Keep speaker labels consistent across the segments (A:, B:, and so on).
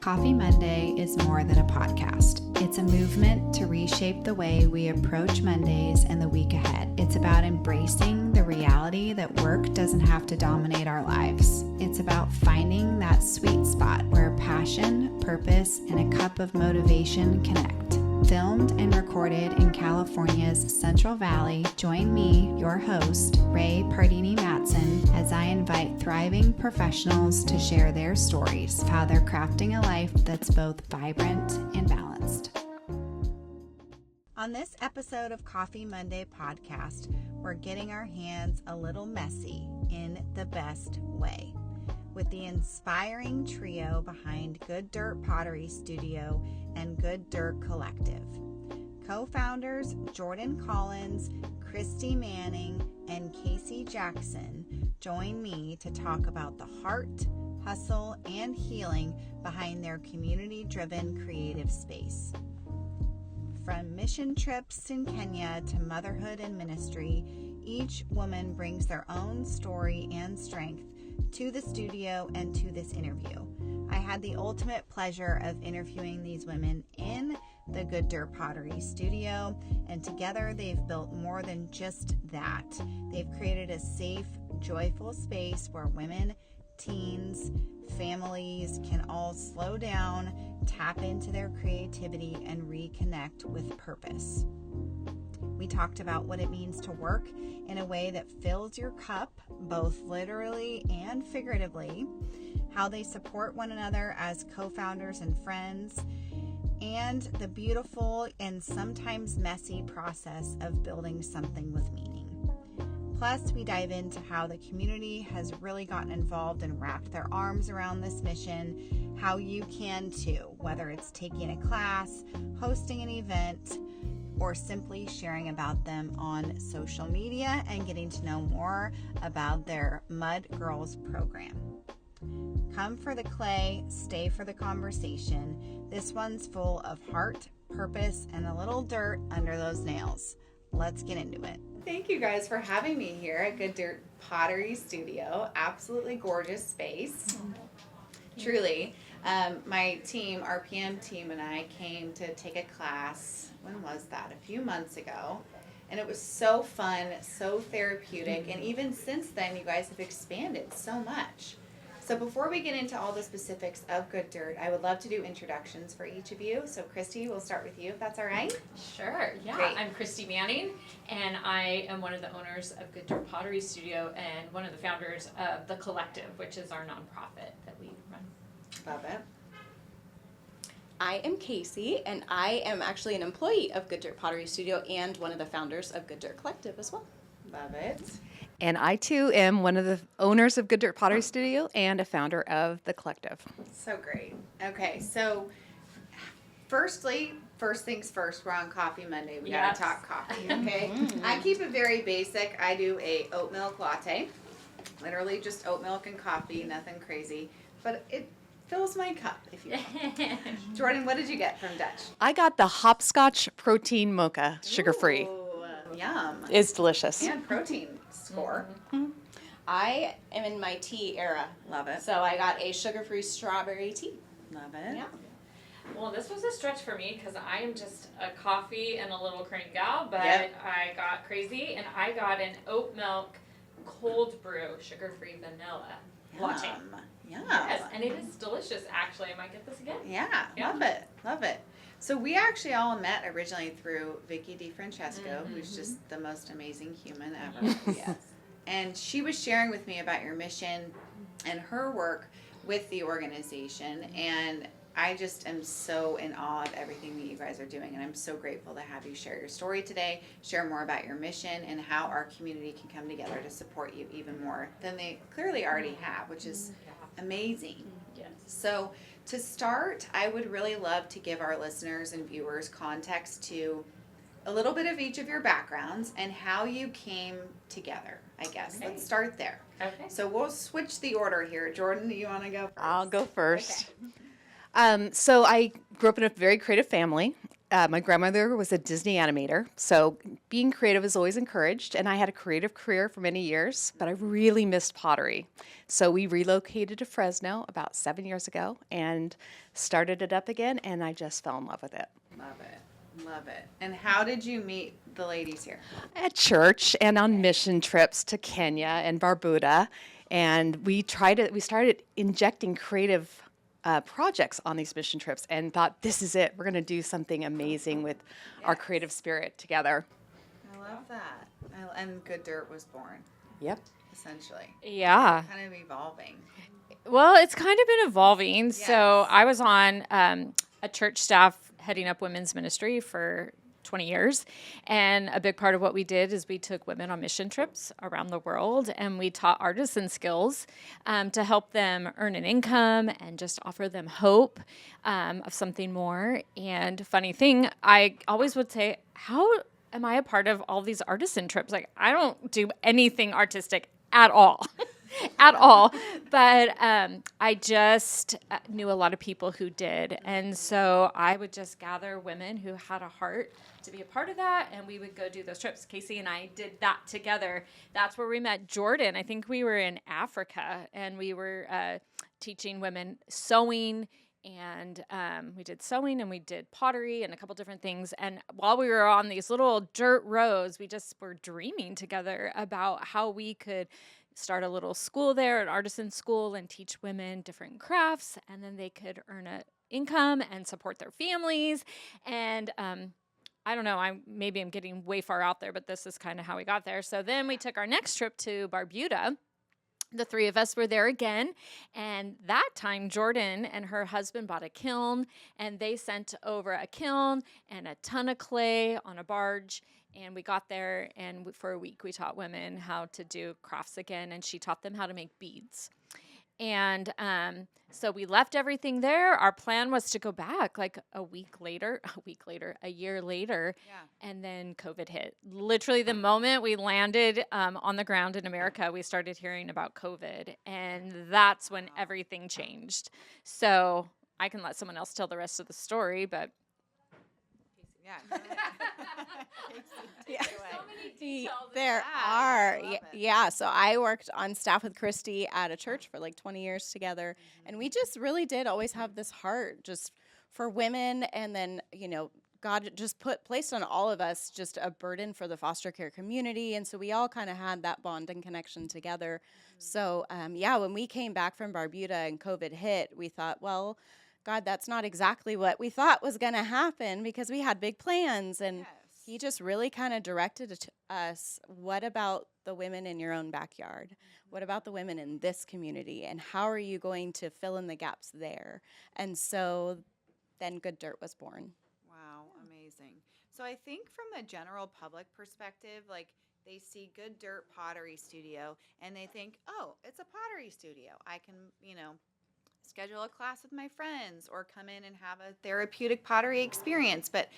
A: Coffee Monday is more than a podcast. It's a movement to reshape the way we approach Mondays and the week ahead. It's about embracing the reality that work doesn't have to dominate our lives. It's about finding that sweet spot where passion, purpose, and a cup of motivation connect. Filmed and recorded in California's Central Valley, join me, your host, Ray Pardini-Matson, as I invite thriving professionals to share their stories of how they're crafting a life that's both vibrant and balanced. On this episode of Coffee Monday podcast, we're getting our hands a little messy in the best way with the inspiring trio behind Good Dirt Pottery Studio and Good Dirt Collective. Co-founders Jorden Collins, Christy Manning, and Kasey Jackson join me to talk about the heart, hustle, and healing behind their community-driven creative space. From mission trips in Kenya to motherhood and ministry, each woman brings their own story and strength to the studio and to this interview. I had the ultimate pleasure of interviewing these women in the Good Dirt Pottery Studio, and together they've built more than just that. They've created a safe, joyful space where women, teens, families can all slow down, tap into their creativity, and reconnect with purpose. We talked about what it means to work in a way that fills your cup, both literally and figuratively, how they support one another as co-founders and friends, and the beautiful and sometimes messy process of building something with meaning. Plus, we dive into how the community has really gotten involved and wrapped their arms around this mission, how you can too, whether it's taking a class, hosting an event, or simply sharing about them on social media and getting to know more about their Mud Girls program. Come for the clay, stay for the conversation. This one's full of heart, purpose, and a little dirt under those nails. Let's get into it. Thank you guys for having me here at Good Dirt Pottery Studio. Absolutely gorgeous space. Truly. My team, our PM team, and I came to take a class, when was that? A few months ago. And it was so fun, so therapeutic. And even since then, you guys have expanded so much. So before we get into all the specifics of Good Dirt, I would love to do introductions for each of you. So Christy, we'll start with you, if that's all right.
B: Sure, yeah.
A: Great.
B: I'm Christy Manning, and I am one of the owners of Good Dirt Pottery Studio and one of the founders of The Collective, which is our nonprofit that we run.
A: Love it.
C: I am Kasey, and I am actually an employee of Good Dirt Pottery Studio and one of the founders of Good Dirt Collective as well.
A: Love it.
D: And I, too, am one of the owners of Good Dirt Pottery Studio and a founder of The Collective.
A: So great. Okay, so first things first, we're on Coffee Monday. We
B: Yes.
A: gotta talk coffee, okay? I keep it very basic. I do a oat milk latte. Literally just oat milk and coffee, nothing crazy. But it fills my cup, if you will. Jorden, what did you get from Dutch?
D: I got the hopscotch protein mocha, sugar-free.
A: Ooh, yum.
D: It's delicious.
A: And protein score.
C: I am in my tea era,
A: Love it.
C: so I got a sugar-free strawberry tea.
A: Love it.
C: Yeah.
B: Well, this was a stretch for me because I am just a coffee and a little cream gal, but
A: Yep.
B: I got crazy and I got an oat milk cold brew sugar-free vanilla latte.
A: Yum.
B: Yes, and it is delicious, actually. I might get this again.
A: Yeah,
B: Yeah.
A: love it, love it. So we actually all met originally through Vicky DiFrancesco, who's just the most amazing human ever.
C: Yes.
A: And she was sharing with me about your mission and her work with the organization, and I just am so in awe of everything that you guys are doing, and I'm so grateful to have you share your story today, share more about your mission, and how our community can come together to support you even more than they clearly already have, which is amazing.
B: Yes.
A: So to start, I would really love to give our listeners and viewers context to a little bit of each of your backgrounds and how you came together, I guess.
B: Okay.
A: Let's start there.
B: Okay.
A: So we'll switch the order here. Jorden, do you want to go first?
D: I'll go first.
A: Okay.
D: So I grew up in a very creative family. My grandmother was a Disney animator, so being creative is always encouraged, and I had a creative career for many years, but I really missed pottery. So we relocated to Fresno about 7 years ago and started it up again, and I just fell in love with it.
A: Love it. Love it. And how did you meet the ladies here?
D: At church and on mission trips to Kenya and Barbuda, and we started injecting creative projects on these mission trips and thought, this is it. We're going to do something amazing with our creative spirit together.
A: I love that. And Good Dirt was born,
D: Yep.
A: essentially.
B: Yeah.
A: Kind of evolving.
B: Well, it's kind of been evolving.
A: Yes.
B: So I was on a church staff heading up women's ministry for 20 years. And a big part of what we did is we took women on mission trips around the world and we taught artisan skills to help them earn an income and just offer them hope of something more. And funny thing, I always would say, how am I a part of all these artisan trips? Like, I don't do anything artistic at all. At all. But I just knew a lot of people who did. And so I would just gather women who had a heart to be a part of that. And we would go do those trips. Kasey and I did that together. That's where we met Jorden. I think we were in Africa and we were teaching women sewing. And we did sewing and we did pottery and a couple different things. And while we were on these little dirt roads, we just were dreaming together about how we could start a little school there, an artisan school, and teach women different crafts. And then they could earn an income and support their families. And I don't know, maybe I'm getting way far out there, but this is kind of how we got there. So then we took our next trip to Barbuda. The three of us were there again, and that time Jorden and her husband bought a kiln, and they sent over a kiln and a ton of clay on a barge, and we got there, and for a week we taught women how to do crafts again, and she taught them how to make beads. And so we left everything there. Our plan was to go back like a year later, and then COVID hit. Literally the moment we landed on the ground in America, we started hearing about COVID, and that's when everything changed. So I can let someone else tell the rest of the story, but
A: Yeah.
C: Yeah.
B: so many details.
C: There are. Yeah. So I worked on staff with Christy at a church for like 20 years together. And we just really did always have this heart just for women. And then, God just placed on all of us just a burden for the foster care community. And so we all kind of had that bond and connection together. So, when we came back from Barbuda and COVID hit, we thought, well, God, that's not exactly what we thought was going to happen because we had big plans. And He just really kind of directed us, what about the women in your own backyard? What about the women in this community? And how are you going to fill in the gaps there? And so then Good Dirt was born.
A: Wow, amazing. So I think from the general public perspective, like they see Good Dirt Pottery Studio and they think, oh, it's a pottery studio. I can, schedule a class with my friends or come in and have a therapeutic pottery experience. But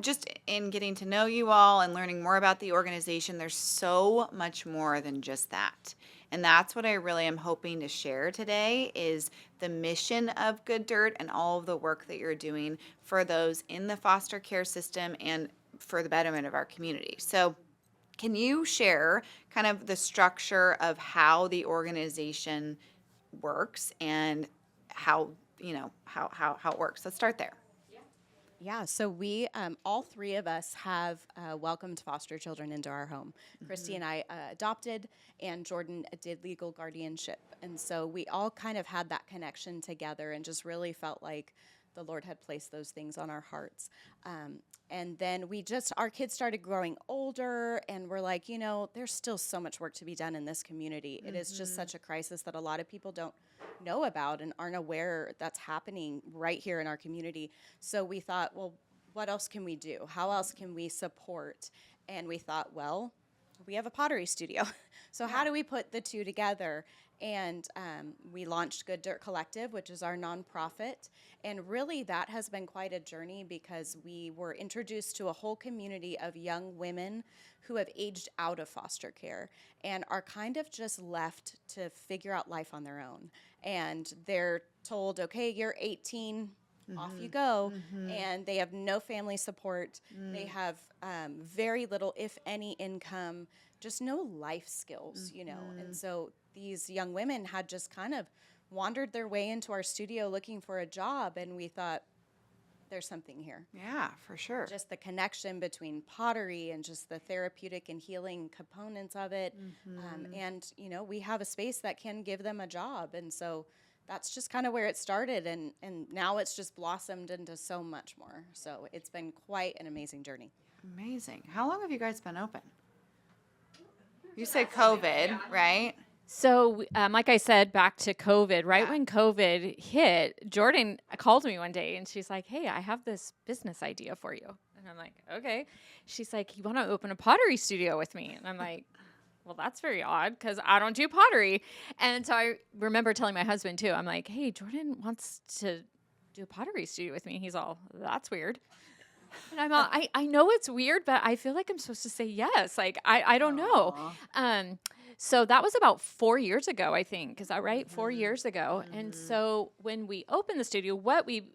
A: just in getting to know you all and learning more about the organization, there's so much more than just that. And that's what I really am hoping to share today is the mission of Good Dirt and all of the work that you're doing for those in the foster care system and for the betterment of our community. So can you share kind of the structure of how the organization works and how it works? Let's start there.
C: Yeah, so we, all three of us have welcomed foster children into our home. Christy and I adopted, and Jorden did legal guardianship. And so we all kind of had that connection together and just really felt like the Lord had placed those things on our hearts. And then our kids started growing older, and we're like, there's still so much work to be done in this community. It is just such a crisis that a lot of people don't know about and aren't aware that's happening right here in our community. So we thought, well, what else can we do? How else can we support? And we thought, well, we have a pottery studio. So how do we put the two together? And we launched Good Dirt Collective, which is our nonprofit. And really that has been quite a journey because we were introduced to a whole community of young women who have aged out of foster care and are kind of just left to figure out life on their own. And they're told, okay, you're 18, off you go. And they have no family support. They have very little, if any, income, just no life skills, you know. And so these young women had just kind of wandered their way into our studio looking for a job, and we thought, there's something here.
A: Yeah, for sure.
C: Just the connection between pottery and just the therapeutic and healing components of it. And, you know, we have a space that can give them a job. And so that's just kind of where it started. And now it's just blossomed into so much more. So it's been quite an amazing journey.
A: Amazing. How long have you guys been open? You said COVID, right?
B: So, like I said, back to COVID, right when COVID hit, Jorden called me one day and she's like, hey, I have this business idea for you. And I'm like, okay. She's like, you want to open a pottery studio with me? And I'm like, well, that's very odd because I don't do pottery. And so I remember telling my husband too, I'm like, hey, Jorden wants to do a pottery studio with me. He's all, that's weird. And I'm all, I know it's weird, but I feel like I'm supposed to say yes. Like, I don't know. So that was about 4 years ago, I think. Is that right? 4 years ago. And so when we opened the studio, what we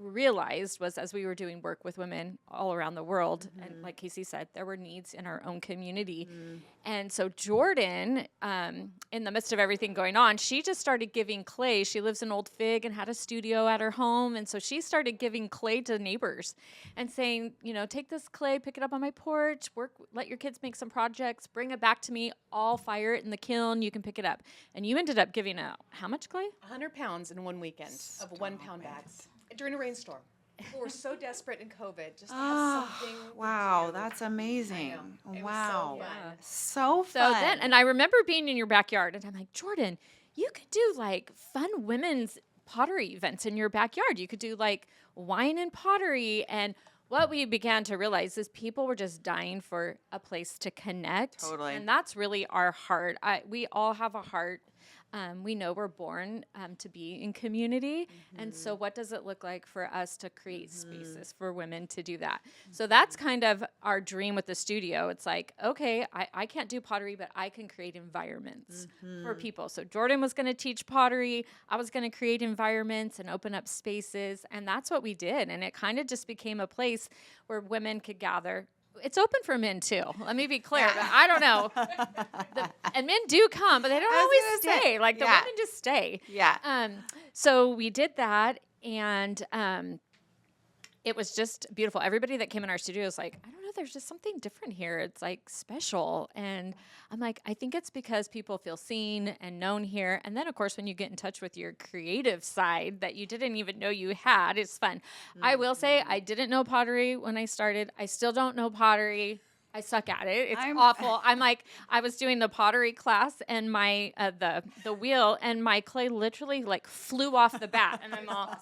B: realized was, as we were doing work with women all around the world, and like Kasey said, there were needs in our own community. And so Jorden, in the midst of everything going on, she just started giving clay. She lives in Old Fig and had a studio at her home. And so she started giving clay to neighbors and saying, you know, take this clay, pick it up on my porch, let your kids make some projects, bring it back to me. I'll fire it in the kiln. You can pick it up. And you ended up giving out how much clay?
D: 100 pounds in one weekend of 1 pound bags during a rainstorm. People were so desperate in COVID just to have something.
A: Wow,
D: to do.
A: that's amazing.
D: It was
A: Wow.
D: so fun.
A: So
B: So
A: fun.
B: then, and I remember being in your backyard, and I'm like, Jorden, you could do like fun women's pottery events in your backyard. You could do like wine and pottery. And what we began to realize is people were just dying for a place to connect.
A: Totally.
B: And that's really our heart. We all have a heart. We know we're born to be in community. And so what does it look like for us to create spaces for women to do that? So that's kind of our dream with the studio. It's like, okay, I can't do pottery, but I can create environments for people. So Jorden was going to teach pottery. I was going to create environments and open up spaces. And that's what we did. And it kind of just became a place where women could gather. It's open for men too. Let me be clear. But I don't know. And men do come, but they don't always stay. Like the women just stay.
A: Yeah.
B: So we did that, and it was just beautiful. Everybody that came in our studio was like, I don't know, there's just something different here. It's like special. And I'm like, I think it's because people feel seen and known here. And then, of course, when you get in touch with your creative side that you didn't even know you had, it's fun. I will say I didn't know pottery when I started. I still don't know pottery. I suck at it. It's awful. I'm like, I was doing the pottery class and my the wheel and my clay literally like flew off the bat. And I'm all,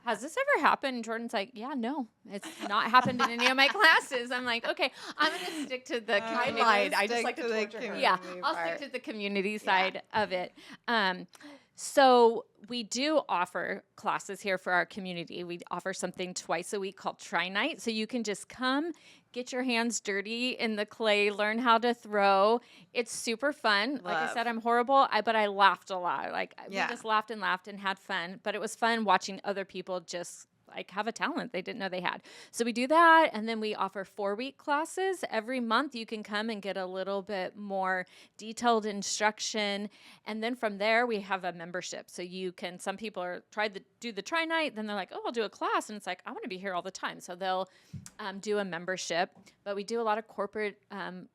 B: has this ever happened? And Jordan's like, yeah, no, it's not happened in any of my classes. I'm like, okay, I'm gonna stick to the community.
D: I just like to torture her.
B: Yeah, I'll stick to the community side of it. So we do offer classes here for our community. We offer something twice a week called Try Night. So you can just come, get your hands dirty in the clay, learn how to throw. It's super fun. Like I said, I'm horrible, but I laughed a lot. We just laughed and had fun. But it was fun watching other people just like have a talent they didn't know they had. So we do that, and then we offer 4-week classes. Every month you can come and get a little bit more detailed instruction, and then from there we have a membership. So you can, some people are do the try night, then they're like, oh, I'll do a class, and it's like, I want to be here all the time. So they'll do a membership. But we do a lot of corporate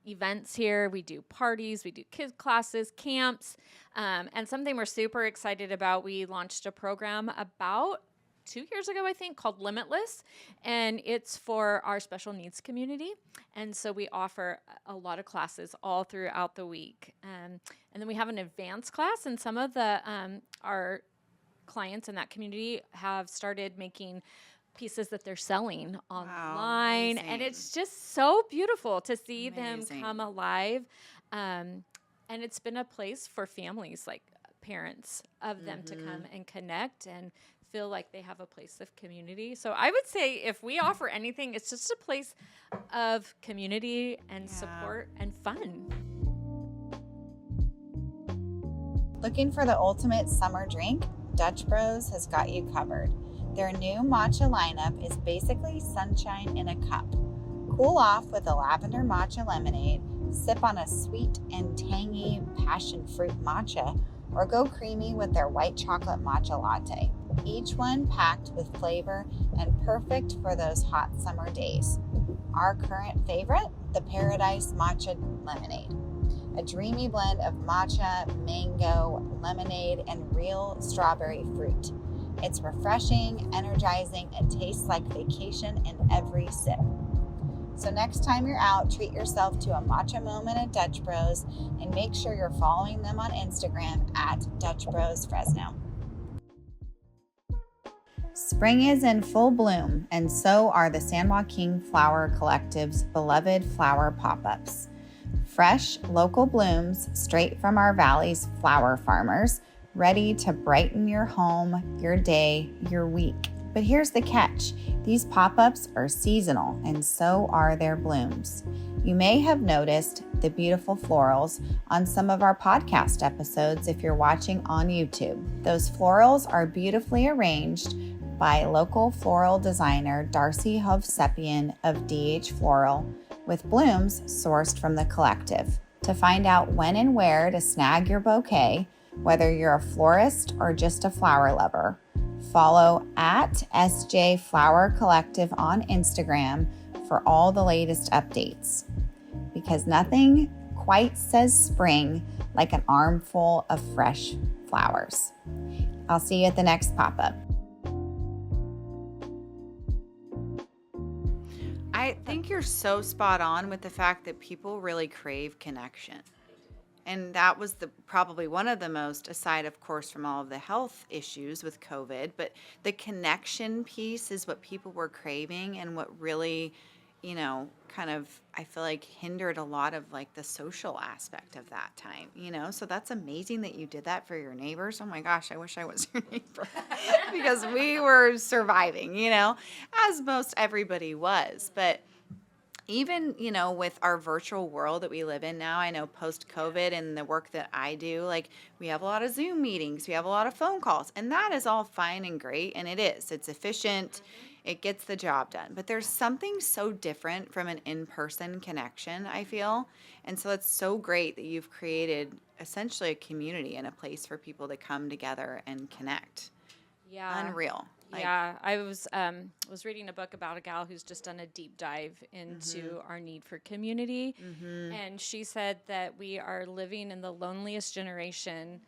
B: events here. We do parties, we do kids classes, camps, and something we're super excited about. We launched a program about 2 years ago, I think, called Limitless, and it's for our special needs community. And so we offer a lot of classes all throughout the week. And then we have an advanced class, and some of the our clients in that community have started making pieces that they're selling online.
A: Amazing.
B: And it's just so beautiful to see them come alive. And it's been a place for families, like parents of them to come and connect and feel like they have a place of community. So I would say if we offer anything, it's just a place of community and support and fun.
E: Looking for the ultimate summer drink? Dutch Bros has got you covered.
A: Their new matcha lineup is basically sunshine in a cup. Cool off with a lavender matcha lemonade, sip on a sweet and tangy passion fruit matcha, or go creamy with their white chocolate matcha latte. Each one packed with flavor and perfect for those hot summer days. Our current favorite, the Paradise Matcha Lemonade. A dreamy blend of matcha, mango, lemonade, and real strawberry fruit. It's refreshing, energizing, and tastes like vacation in every sip. So next time you're out, treat yourself to a matcha moment at Dutch Bros and make sure you're following them on Instagram at Dutch Bros Fresno. Spring is in full bloom, and so are the San Joaquin Flower Collective's beloved flower pop-ups. Fresh, local blooms straight from our valley's flower farmers, ready to brighten your home, your day, your week. But here's the catch. These pop-ups are seasonal, and so are their blooms. You may have noticed the beautiful florals on some of our podcast episodes if you're watching on YouTube. Those florals are beautifully arranged by local floral designer Darcy Hovsepian of DH Floral, with blooms sourced from the collective. To find out when and where to snag your bouquet, whether you're a florist or just a flower lover, follow at SJ Flower Collective on Instagram for all the latest updates. Because nothing quite says spring like an armful of fresh flowers. I'll see you at the next pop-up.
E: I think you're so spot on with the fact that people really crave connection. And that was probably one of the most, aside of course from all of the health issues with COVID, but the connection piece is what people were craving and what really, kind of, I feel like hindered a lot of like the social aspect of that time, So that's amazing that you did that for your neighbors. Oh my gosh, I wish I was your neighbor because we were surviving, as most everybody was. But even, with our virtual world that we live in now, I know post-COVID and the work that I do, like we have a lot of Zoom meetings, we have a lot of phone calls, and that is all fine and great, and it is. It's efficient. It gets the job done. But there's something so different from an in-person connection, I feel. And so it's so great that you've created essentially a community and a place for people to come together and connect.
B: Yeah.
E: Unreal.
B: Yeah, I was reading a book about a gal who's just done a deep dive into our need for community, and she said that we are living in the loneliest generation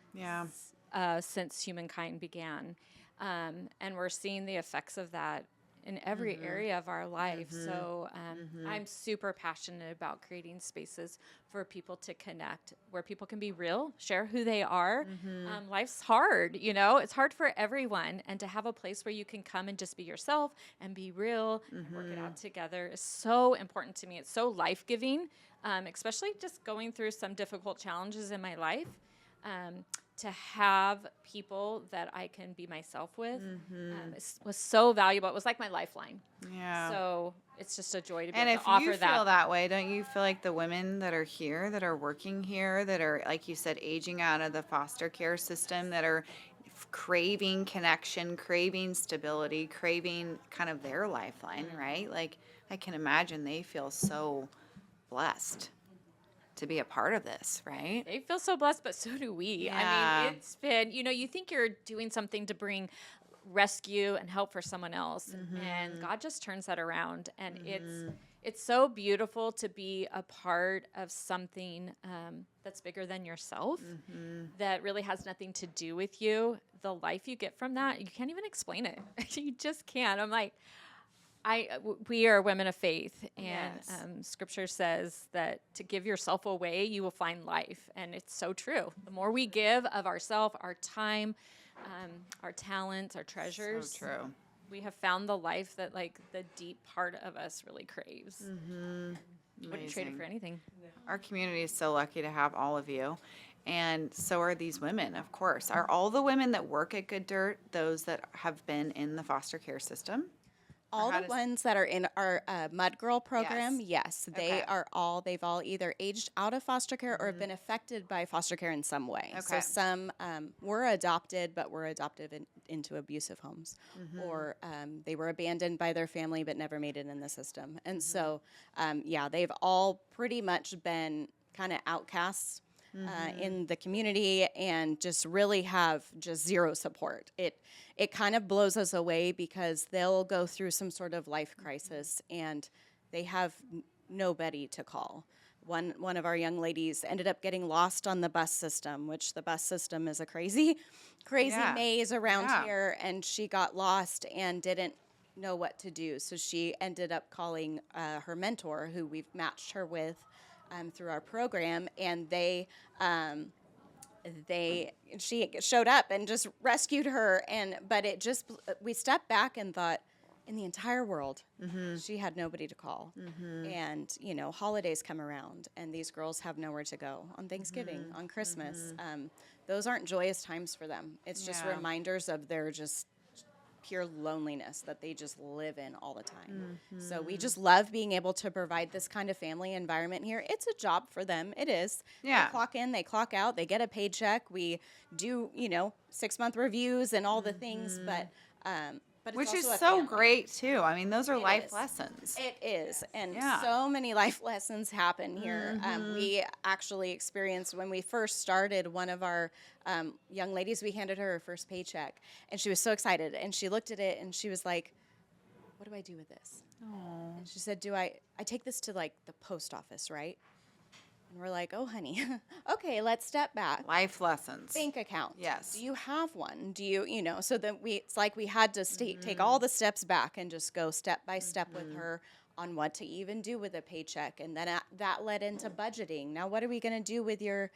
B: since humankind began, and we're seeing the effects of that in every area of our life. So I'm super passionate about creating spaces for people to connect, where people can be real, share who they are. Life's hard, it's hard for everyone. And to have a place where you can come and just be yourself and be real and work it out together is so important to me. It's so life-giving, especially just going through some difficult challenges in my life. To have people that I can be myself with was so valuable. It was like my lifeline.
E: Yeah.
B: So it's just a joy to be
E: and
B: able to offer that.
E: And if you feel that way, don't you feel like the women that are here, that are working here, that are, like you said, aging out of the foster care system, that are craving connection, craving stability, craving kind of their lifeline, right? Like, I can imagine they feel so blessed to be a part of this, right?
B: They feel so blessed, but so do we.
E: Yeah.
B: I mean, it's been, you think you're doing something to bring rescue and help for someone else, and God just turns that around, and it's so beautiful to be a part of something that's bigger than yourself, that really has nothing to do with you. The life you get from that, you can't even explain it. You just can't. I'm like, we are women of faith, and Scripture says that to give yourself away, you will find life, and it's so true. The more we give of ourselves, our time, our talents, our treasures,
E: So true.
B: we have found the life that like the deep part of us really craves. Wouldn't trade it for anything.
E: Our community is so lucky to have all of you. And so are these women, of course. Are all the women that work at Good Dirt those that have been in the foster care system?
C: All
E: how
C: the ones that are in our Mud Girl program, yes,
E: Okay.
C: they've all either aged out of foster care or have been affected by foster care in some way. So
E: Okay.
C: some were adopted, but were adopted into abusive homes, or they were abandoned by their family but never made it in the system. And so, they've all pretty much been kind of outcasts in the community and just really have just zero support. It kind of blows us away because they'll go through some sort of life crisis and they have nobody to call. One of our young ladies ended up getting lost on the bus system, which the bus system is a crazy
E: Yeah.
C: maze around
E: Yeah.
C: here, and she got lost and didn't know what to do. So she ended up calling her mentor, who we've matched her with through our program, and she showed up and just rescued her. But we stepped back and thought, in the entire world, she had nobody to call. And, holidays come around and these girls have nowhere to go on Thanksgiving, on Christmas. Those aren't joyous times for them. It's just
E: Yeah.
C: reminders of their just pure loneliness that they just live in all the time. So we just love being able to provide this kind of family environment here. It's a job for them. It is.
E: Yeah.
C: They clock in, they clock out, they get a paycheck. We do, 6-month reviews and all the things, but it's
E: Which is
C: also a
E: so
C: family.
E: great too. I mean, those are life
C: is.
E: lessons.
C: It is, and
E: Yeah.
C: so many life lessons happen here. We actually experienced when we first started. One of our young ladies, we handed her first paycheck, and she was so excited. And she looked at it, and she was like, "What do I do with this?" And she said, "I take this to like the post office, right?" And we're like, "Oh, honey, okay, let's step back."
E: Life lessons.
C: Bank account.
E: Yes.
C: Do you have one? Do you, so that it's like we had to take all the steps back and just go step by step with her on what to even do with a paycheck. And then that led into budgeting. Now, what are we going to do with your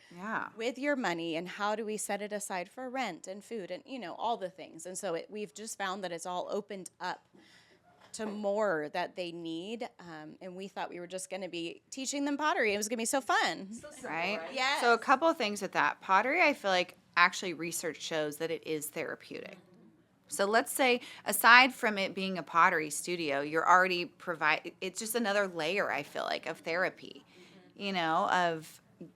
C: money, and how do we set it aside for rent and food and, all the things. And so we've just found that it's all opened up to more that they need, and we thought we were just going to be teaching them pottery. It was going to be so fun.
E: Right?
C: Yes.
E: So a couple of things with that. Pottery, I feel like actually research shows that it is therapeutic. So let's say, aside from it being a pottery studio, you're already it's just another layer, I feel like, of therapy,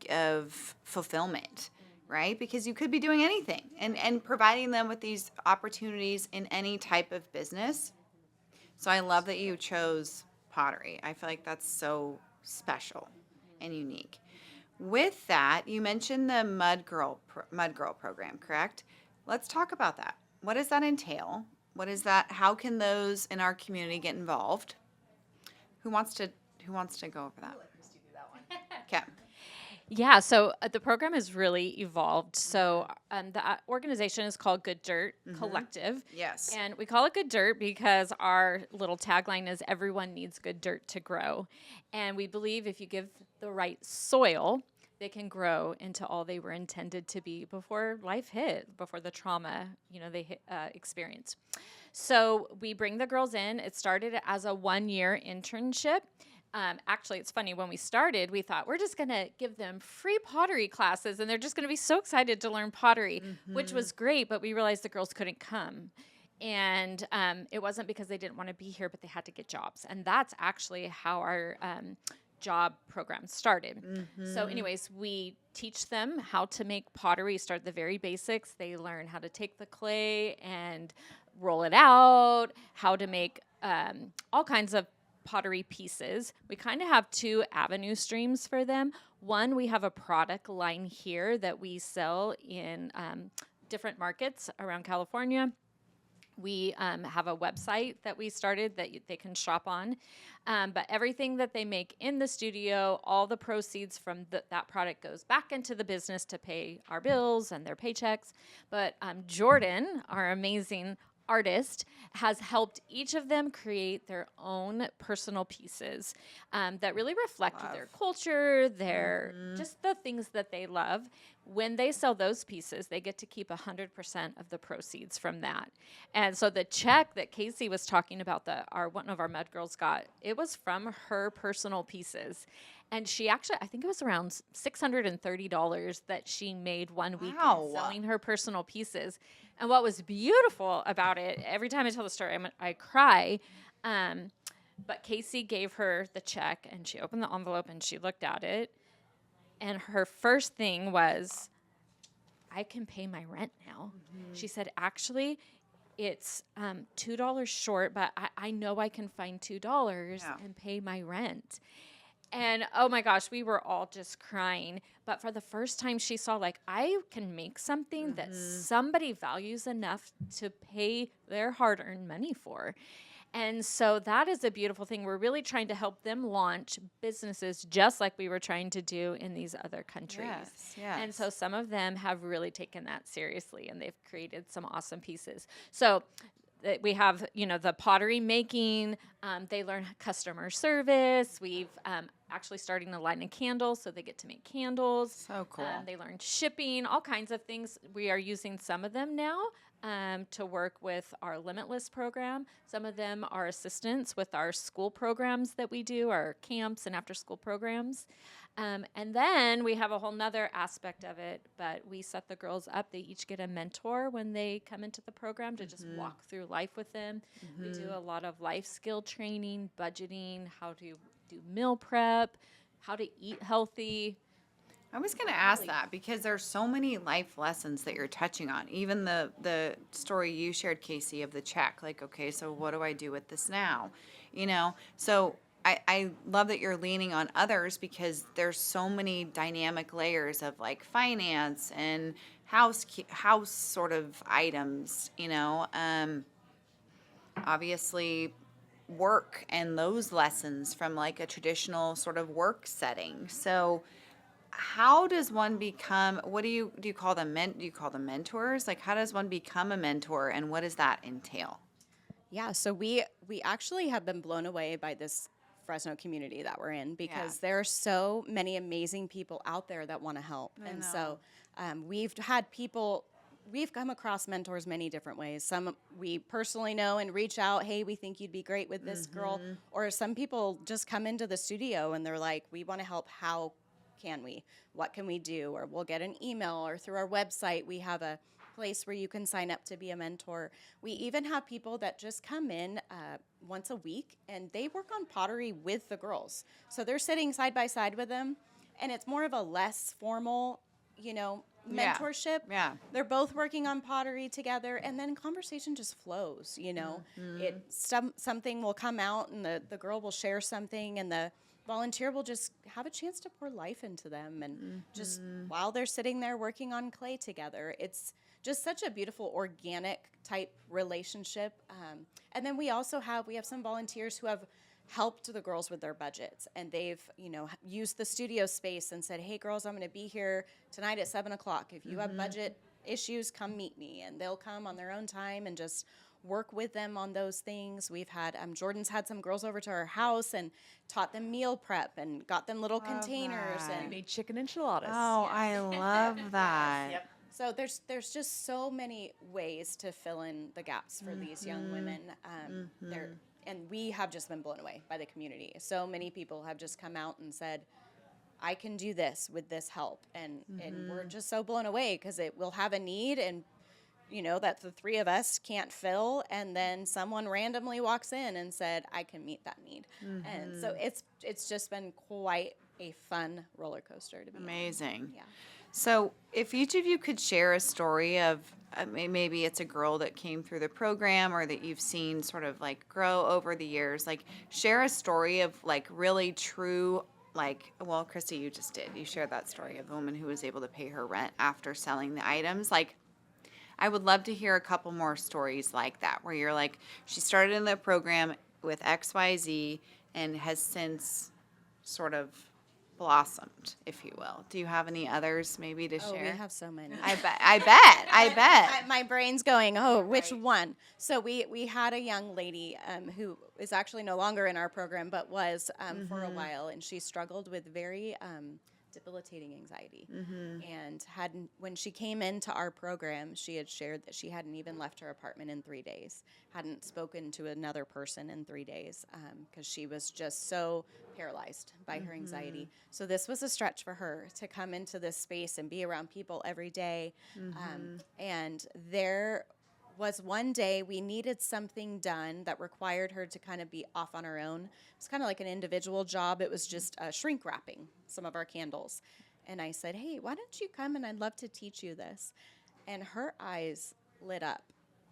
E: of fulfillment, right? Because you could be doing anything and providing them with these opportunities in any type of business. So I love that you chose pottery. I feel like that's so special and unique. With that, you mentioned the Mud Girl program, correct? Let's talk about that. What does that entail? What is that? How can those in our community get involved? Who wants to go over that? Okay.
B: Yeah, so the program has really evolved. So the organization is called Good Dirt Collective.
E: Yes.
B: And we call it Good Dirt because our little tagline is everyone needs good dirt to grow. And we believe if you give the right soil, they can grow into all they were intended to be before life hit, before the trauma, they experienced. So we bring the girls in. It started as a 1-year internship. Actually, it's funny, when we started, we thought we're just going to give them free pottery classes and they're just going to be so excited to learn pottery, which was great, but we realized the girls couldn't come. And it wasn't because they didn't want to be here, but they had to get jobs. And that's actually how our job program started. So anyways, we teach them how to make pottery, start the very basics. They learn how to take the clay and roll it out, how to make all kinds of pottery pieces. We kind of have 2 avenue streams for them. One, we have a product line here that we sell in different markets around California. We have a website that we started that they can shop on. But everything that they make in the studio, all the proceeds from that product goes back into the business to pay our bills and their paychecks. But Jorden, our amazing artist, has helped each of them create their own personal pieces that really reflect their culture, their just the things that they love. When they sell those pieces, they get to keep 100% of the proceeds from that. And so the check that Kasey was talking about that one of our Mud Girls got, it was from her personal pieces. And she actually, I think it was around $630 that she made one weekend selling her personal pieces. And what was beautiful about it, every time I tell the story, I cry. But Kasey gave her the check, and she opened the envelope, and she looked at it. And her first thing was, I can pay my rent now. She said, actually, it's $2 short, but I know I can find $2 and pay my rent. And oh my gosh, we were all just crying. But for the first time, she saw, like, I can make something that somebody values enough to pay their hard-earned money for. And so that is a beautiful thing. We're really trying to help them launch businesses just like we were trying to do in these other countries.
E: Yes.
B: And so some of them have really taken that seriously, and they've created some awesome pieces. So we have, the pottery making. They learn customer service. We've actually starting a line of candles, so they get to make candles.
E: So cool.
B: They learn shipping, all kinds of things. We are using some of them now to work with our Limitless program. Some of them are assistants with our school programs that we do, our camps and after-school programs. And then we have a whole nother aspect of it, but we set the girls up. They each get a mentor when they come into the program to just walk through life with them. We do a lot of life skill training, budgeting, how to do meal prep, how to eat healthy.
E: I was going to ask that because there's so many life lessons that you're touching on. Even the story you shared, Kasey, of the check. Like, okay, so what do I do with this now? So I love that you're leaning on others because there's so many dynamic layers of like finance and house sort of items, obviously work and those lessons from like a traditional sort of work setting. So how does one become, what do you call them? Do you call them mentors? Like, how does one become a mentor, and what does that entail?
C: Yeah, so we actually have been blown away by this Fresno community that we're in because there are so many amazing people out there that want to help. And so we've come across mentors many different ways. Some we personally know and reach out, hey, we think you'd be great with this girl. Or some people just come into the studio and they're like, we want to help. How can we? What can we do? Or we'll get an email, or through our website, we have a place where you can sign up to be a mentor. We even have people that just come in once a week, and they work on pottery with the girls. So they're sitting side by side with them, and it's more of a less formal, mentorship.
E: Yeah.
C: They're both working on pottery together, and then conversation just flows, something will come out, and the girl will share something, and the volunteer will just have a chance to pour life into them, and just while they're sitting there working on clay together, it's just such a beautiful organic type relationship. And then we have some volunteers who have helped the girls with their budgets, and they've used the studio space and said, hey girls, I'm going to be here tonight at 7:00. If you have budget issues, come meet me. And they'll come on their own time and just work with them on those things. We've had Jordan's had some girls over to our house and taught them meal prep and got them little containers and
D: Made chicken enchiladas.
E: Oh, I love that.
C: Yep. So there's just so many ways to fill in the gaps for these young women. And we have just been blown away by the community. So many people have just come out and said, I can do this with this help. And we're just so blown away because we'll have a need and that the three of us can't fill, and then someone randomly walks in and said, I can meet that need. And so it's just been quite a fun roller coaster to be
E: Amazing.
C: Yeah.
E: So if each of you could share a story of maybe it's a girl that came through the program or that you've seen sort of like grow over the years, like share a story of like really true, like, well, Christy, you just did. You shared that story of the woman who was able to pay her rent after selling the items. Like, I would love to hear a couple more stories like that, where you're like, she started in the program with XYZ and has since sort of blossomed, if you will. Do you have any others maybe to share?
C: We have so many.
E: I bet.
C: My brain's going, which one? So we had a young lady who is actually no longer in our program, but was for a while, and she struggled with very debilitating anxiety. And when she came into our program, she had shared that she hadn't even left her apartment in 3 days, hadn't spoken to another person in 3 days, because she was just so paralyzed by her anxiety. So this was a stretch for her to come into this space and be around people every day. And there was one day we needed something done that required her to kind of be off on her own. It's kind of like an individual job. It was just shrink wrapping some of our candles. And I said, hey, why don't you come and I'd love to teach you this. And her eyes lit up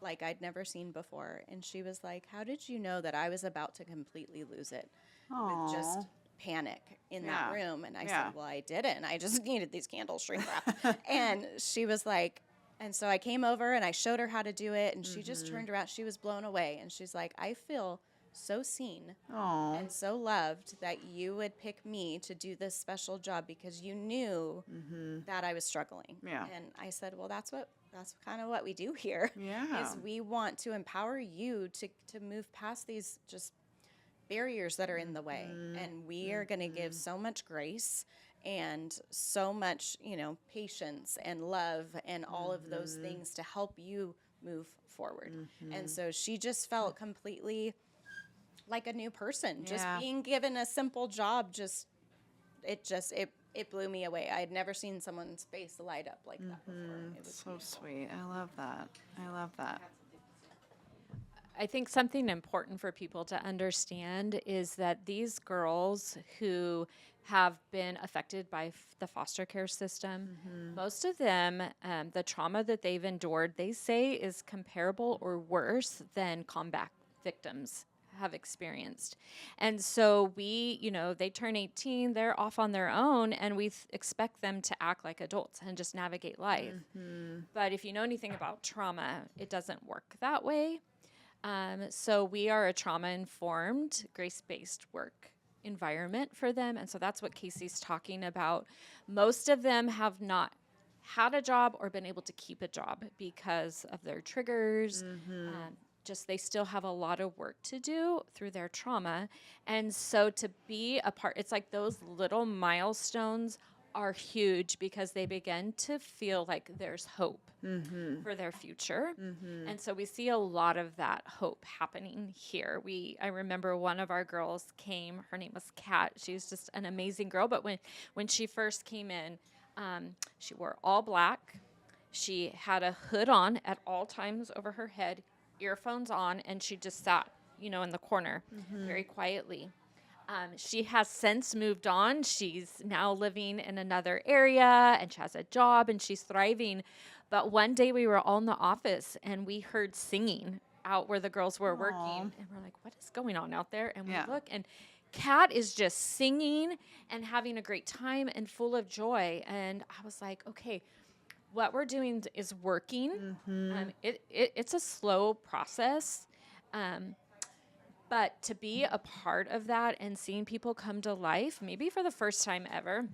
C: like I'd never seen before. And she was like, how did you know that I was about to completely lose it with just panic in that room? And I said, well, I didn't. I just needed these candles shrink wrapped. And she was like, and so I came over and I showed her how to do it. And she just turned around. She was blown away. And she's like, I feel so seen and so loved that you would pick me to do this special job because you knew that I was struggling.
E: Yeah.
C: And I said, well, that's kind of what we do here.
E: Yeah.
C: Is we want to empower you to move past these just barriers that are in the way. And we are going to give so much grace and so much, patience and love and all of those things to help you move forward. And so she just felt completely like a new person. Just being given a simple job, it blew me away. I had never seen someone's face light up like that before. It was
E: So sweet. I love that.
B: I think something important for people to understand is that these girls who have been affected by the foster care system, most of them, the trauma that they've endured, they say is comparable or worse than combat victims have experienced. And so they turn 18, they're off on their own, and we expect them to act like adults and just navigate life. But if you know anything about trauma, it doesn't work that way. So we are a trauma-informed, grace-based work environment for them. And so that's what Kasey's talking about. Most of them have not had a job or been able to keep a job because of their triggers. They still have a lot of work to do through their trauma. And so to be a part, it's like those little milestones are huge because they begin to feel like there's hope for their future. And so we see a lot of that hope happening here. I remember one of our girls came, her name was Kat. She was just an amazing girl. But when she first came in, she wore all black. She had a hood on at all times over her head, earphones on, and she just sat, in the corner very quietly. She has since moved on. She's now living in another area and she has a job and she's thriving. But one day we were all in the office and we heard singing out where the girls were working. And we're like, what is going on out there? And we look and Kat is just singing and having a great time and full of joy. And I was like, okay, what we're doing is working. It's a slow process. But to be a part of that and seeing people come to life, maybe for the first time ever,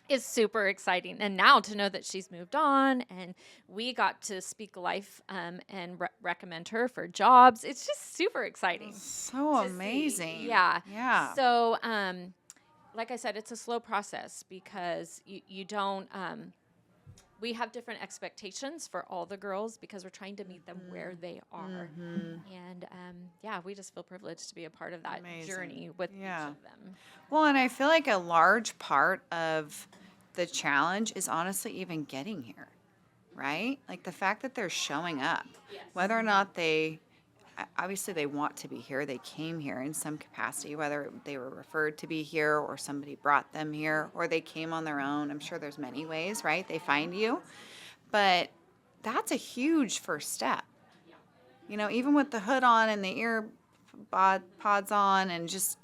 B: is super exciting. And now to know that she's moved on and we got to speak life and recommend her for jobs, it's just super exciting.
E: So amazing.
B: Yeah. So, like I said, it's a slow process because you don't... we have different expectations for all the girls because we're trying to meet them where they are. And we just feel privileged to be a part of that journey with each of them.
E: Well, and I feel like a large part of the challenge is honestly even getting here, right? Like the fact that they're showing up, whether or not obviously they want to be here. They came here in some capacity, whether they were referred to be here or somebody brought them here or they came on their own. I'm sure there's many ways, right? They find you. But that's a huge first step. Even with the hood on and the ear pods on and just,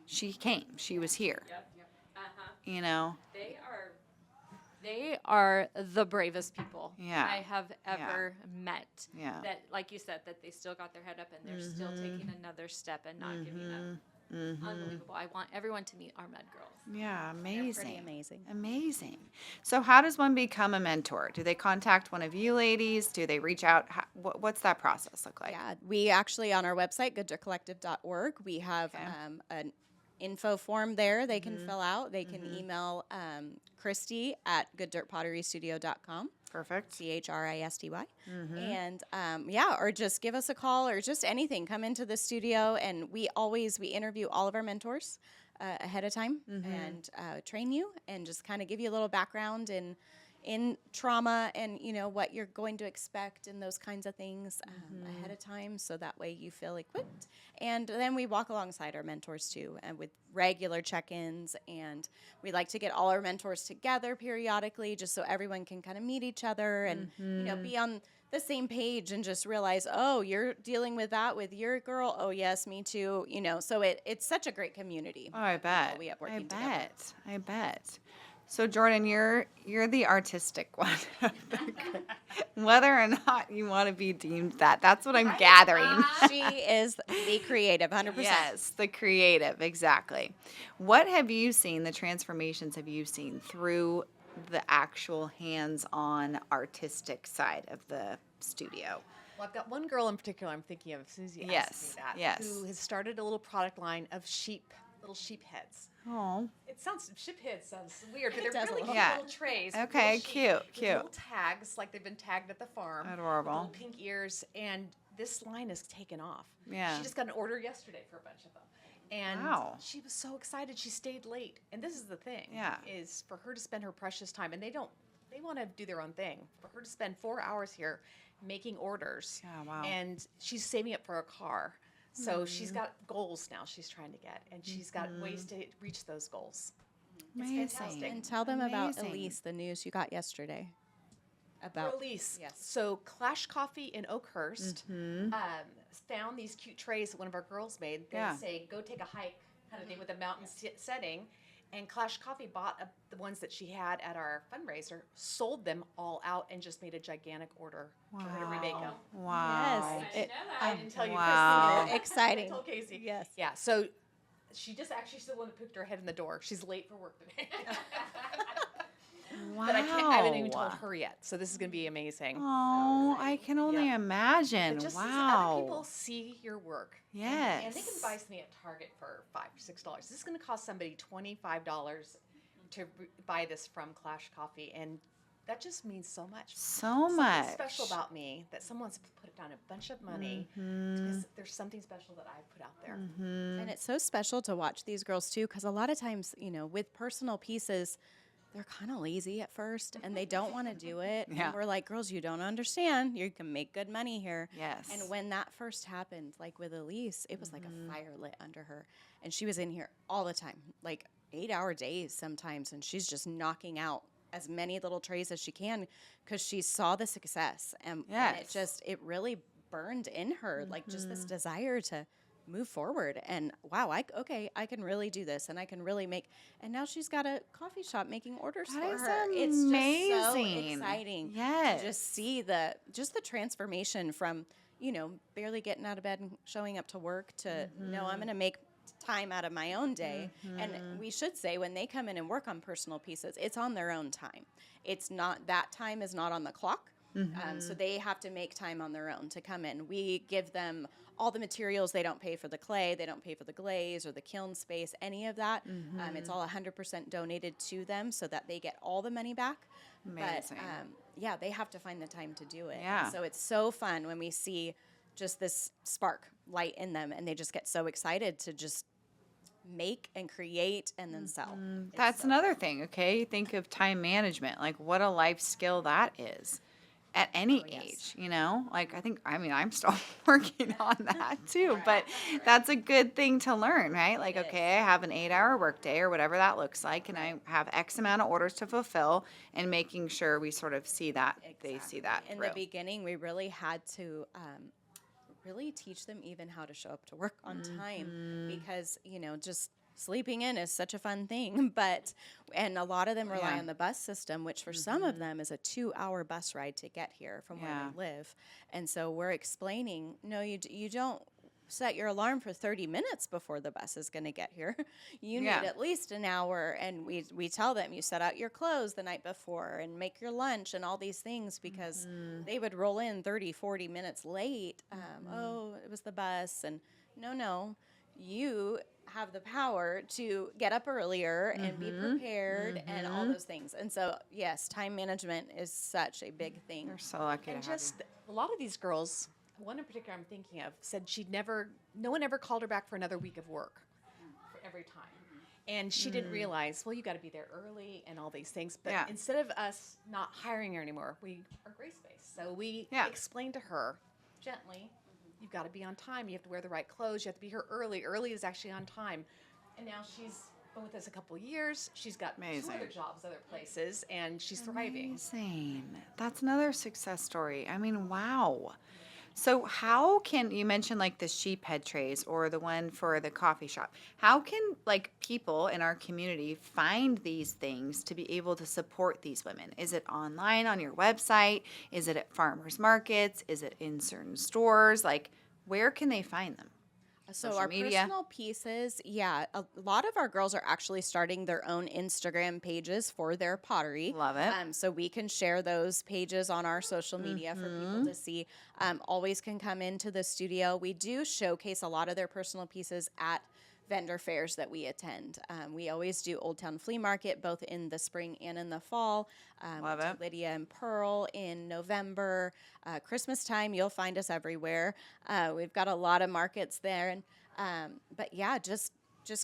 E: she came. She was here.
B: They are the bravest people I have ever met. That, like you said, that they still got their head up and they're still taking another step and not giving up. Unbelievable. I want everyone to meet our Med girls.
E: Yeah, amazing.
C: They're pretty amazing.
E: Amazing. So how does one become a mentor? Do they contact one of you ladies? Do they reach out? What's that process look like?
C: Yeah, we actually, on our website, gooddirtcollective.org, we have an info form there they can fill out. They can email Christy at gooddirtpotterystudio.com.
E: Perfect.
C: CHRISTY. And or just give us a call or just anything. Come into the studio, and we interview all of our mentors ahead of time and train you and just kind of give you a little background in trauma and, what you're going to expect and those kinds of things ahead of time, so that way you feel equipped. And then we walk alongside our mentors too, and with regular check-ins, and we like to get all our mentors together periodically just so everyone can kind of meet each other and, be on the same page and just realize, oh, you're dealing with that with your girl. Oh, yes, me too. So it's such a great community.
E: Oh, I bet.
C: We have working
E: I
C: together.
E: bet. I bet. So Jorden, you're the artistic one. Whether or not you want to be deemed that, that's what I'm gathering.
C: She is the creative, 100%.
E: Yes, the creative, exactly. What have you seen, the transformations have you seen through the actual hands-on artistic side of the studio?
D: Well, I've got one girl in particular I'm thinking of, Susie asked
E: Yes,
D: me that,
E: yes.
D: who has started a little product line of little sheep heads.
E: Oh,
D: Sheep heads sounds weird, but
C: It
D: they're
C: does a
D: really
C: little.
D: cute
E: Yeah.
D: little trays. with
E: Okay,
D: little sheep
E: cute,
D: with
E: cute.
D: little tags, like they've been tagged at the farm.
E: Adorable.
D: Little pink ears, and this line is taken off.
E: Yeah.
D: She just got an order yesterday for a bunch of them. And
E: Wow.
D: she was so excited. She stayed late. And this is the thing.
E: Yeah.
D: Is for her to spend her precious time, and they want to do their own thing. For her to spend 4 hours here making orders.
E: Yeah, wow.
D: And she's saving up for a car. So she's got goals now she's trying to get, and she's got ways to reach those goals.
E: Amazing.
D: fantastic.
C: And tell them about
E: Amazing.
C: Elise, the news you got yesterday. About
D: Release.
C: Yes.
D: So Clash Coffee in Oakhurst found these cute trays that one of our girls made. They
E: Yeah.
D: say, go take a hike kind of thing with a mountain setting. And Clash Coffee bought the ones that she had at our fundraiser, sold them all out, and just made a gigantic order for her to remake them.
E: Wow.
C: Yes.
D: I didn't tell you,
E: Wow.
D: Christy.
C: Exciting.
D: I told Kasey.
C: Yes.
D: Yeah, so she's the one that poked her head in the door. She's late for work today.
E: Wow.
D: But I haven't even told her yet, so this is going to be amazing.
E: Oh, I can only
D: Yeah.
E: imagine.
D: But just as
E: Wow.
D: other people see your work.
E: Yes.
D: And they can buy something at Target for $5 or $6. This is going to cost somebody $25 to buy this from Clash Coffee, and that just means so much.
E: So
D: Something
E: much.
D: special about me that someone's put down a bunch of money because there's something special that I put out there.
C: And it's so special to watch these girls too, because a lot of times, with personal pieces, they're kind of lazy at first and they don't want to do it.
E: Yeah.
C: And we're like, girls, you don't understand. You can make good money here.
E: Yes.
C: And when that first happened, like with Elise, it was like a fire lit under her. And she was in here all the time, like 8-hour days sometimes. And she's just knocking out as many little trays as she can because she saw the success. And it really burned in her, like just this desire to move forward. And wow, I can really do this, and I can really make. And now she's got a coffee shop making orders
E: That
C: for
E: is
C: her.
E: amazing.
C: It's just so exciting.
E: Yes.
C: To just see the transformation from barely getting out of bed and showing up to work to no, I'm going to make time out of my own day. And we should say when they come in and work on personal pieces, it's on their own time. It's not, that time is not on the clock. So they have to make time on their own to come in. We give them all the materials. They don't pay for the clay. They don't pay for the glaze or the kiln space, any of that. It's all 100% donated to them so that they get all the money back.
E: Amazing.
C: But they have to find the time to do it.
E: Yeah.
C: And so it's so fun when we see just this spark light in them, and they just get so excited to just make and create and then sell.
E: That's another thing, okay? Think of time management, like what a life skill that is at any age, Like I'm still working on that too, but that's a good thing to learn, right? Like, okay, I have an 8-hour workday or whatever that looks like, and I have X amount of orders to fulfill, and making sure we sort of see that, they see that
C: In
E: through.
C: the beginning, we really had to really teach them even how to show up to work on time, because just sleeping in is such a fun thing, and a lot of them rely on the bus system, which for some of them is a 2-hour bus ride to get here from where they live. And so we're explaining, no, you don't set your alarm for 30 minutes before the bus is going to get here. You need at least an hour. And we tell them, you set out your clothes the night before and make your lunch and all these things, because they would roll in 30, 40 minutes late. Oh, it was the bus. And no, you have the power to get up earlier and be prepared and all those things. And so, yes, time management is such a big thing.
E: You're so lucky
D: And
E: to have
D: just a lot of these girls, one in particular I'm thinking of, said no one ever called her back for another week of work for every time. And she didn't realize, well, you got to be there early and all these things. But
E: Yeah.
D: instead of us not hiring her anymore, we are grace-based. So we explained to her gently, you've got to be on time. You have to wear the right clothes. You have to be here early. Early is actually on time. And now she's been with us a couple of years. She's got 2 other jobs, other places, and she's thriving.
E: Amazing. That's another success story. I mean, wow. So how can, you mentioned like the sheep head trays or the one for the coffee shop. How can like people in our community find these things to be able to support these women? Is it online on your website? Is it at farmers markets? Is it in certain stores? Like, where can they find them?
C: So
E: Social
C: our
E: media?
C: personal pieces, a lot of our girls are actually starting their own Instagram pages for their pottery.
E: Love it.
C: So we can share those pages on our social media for people to see. Always can come into the studio. We do showcase a lot of their personal pieces at vendor fairs that we attend. We always do Old Town Flea Market, both in the spring and in the fall.
E: Love
C: We do
E: it.
C: Lydia and Pearl in November. Christmas time, you'll find us everywhere. We've got a lot of markets there. But yeah, just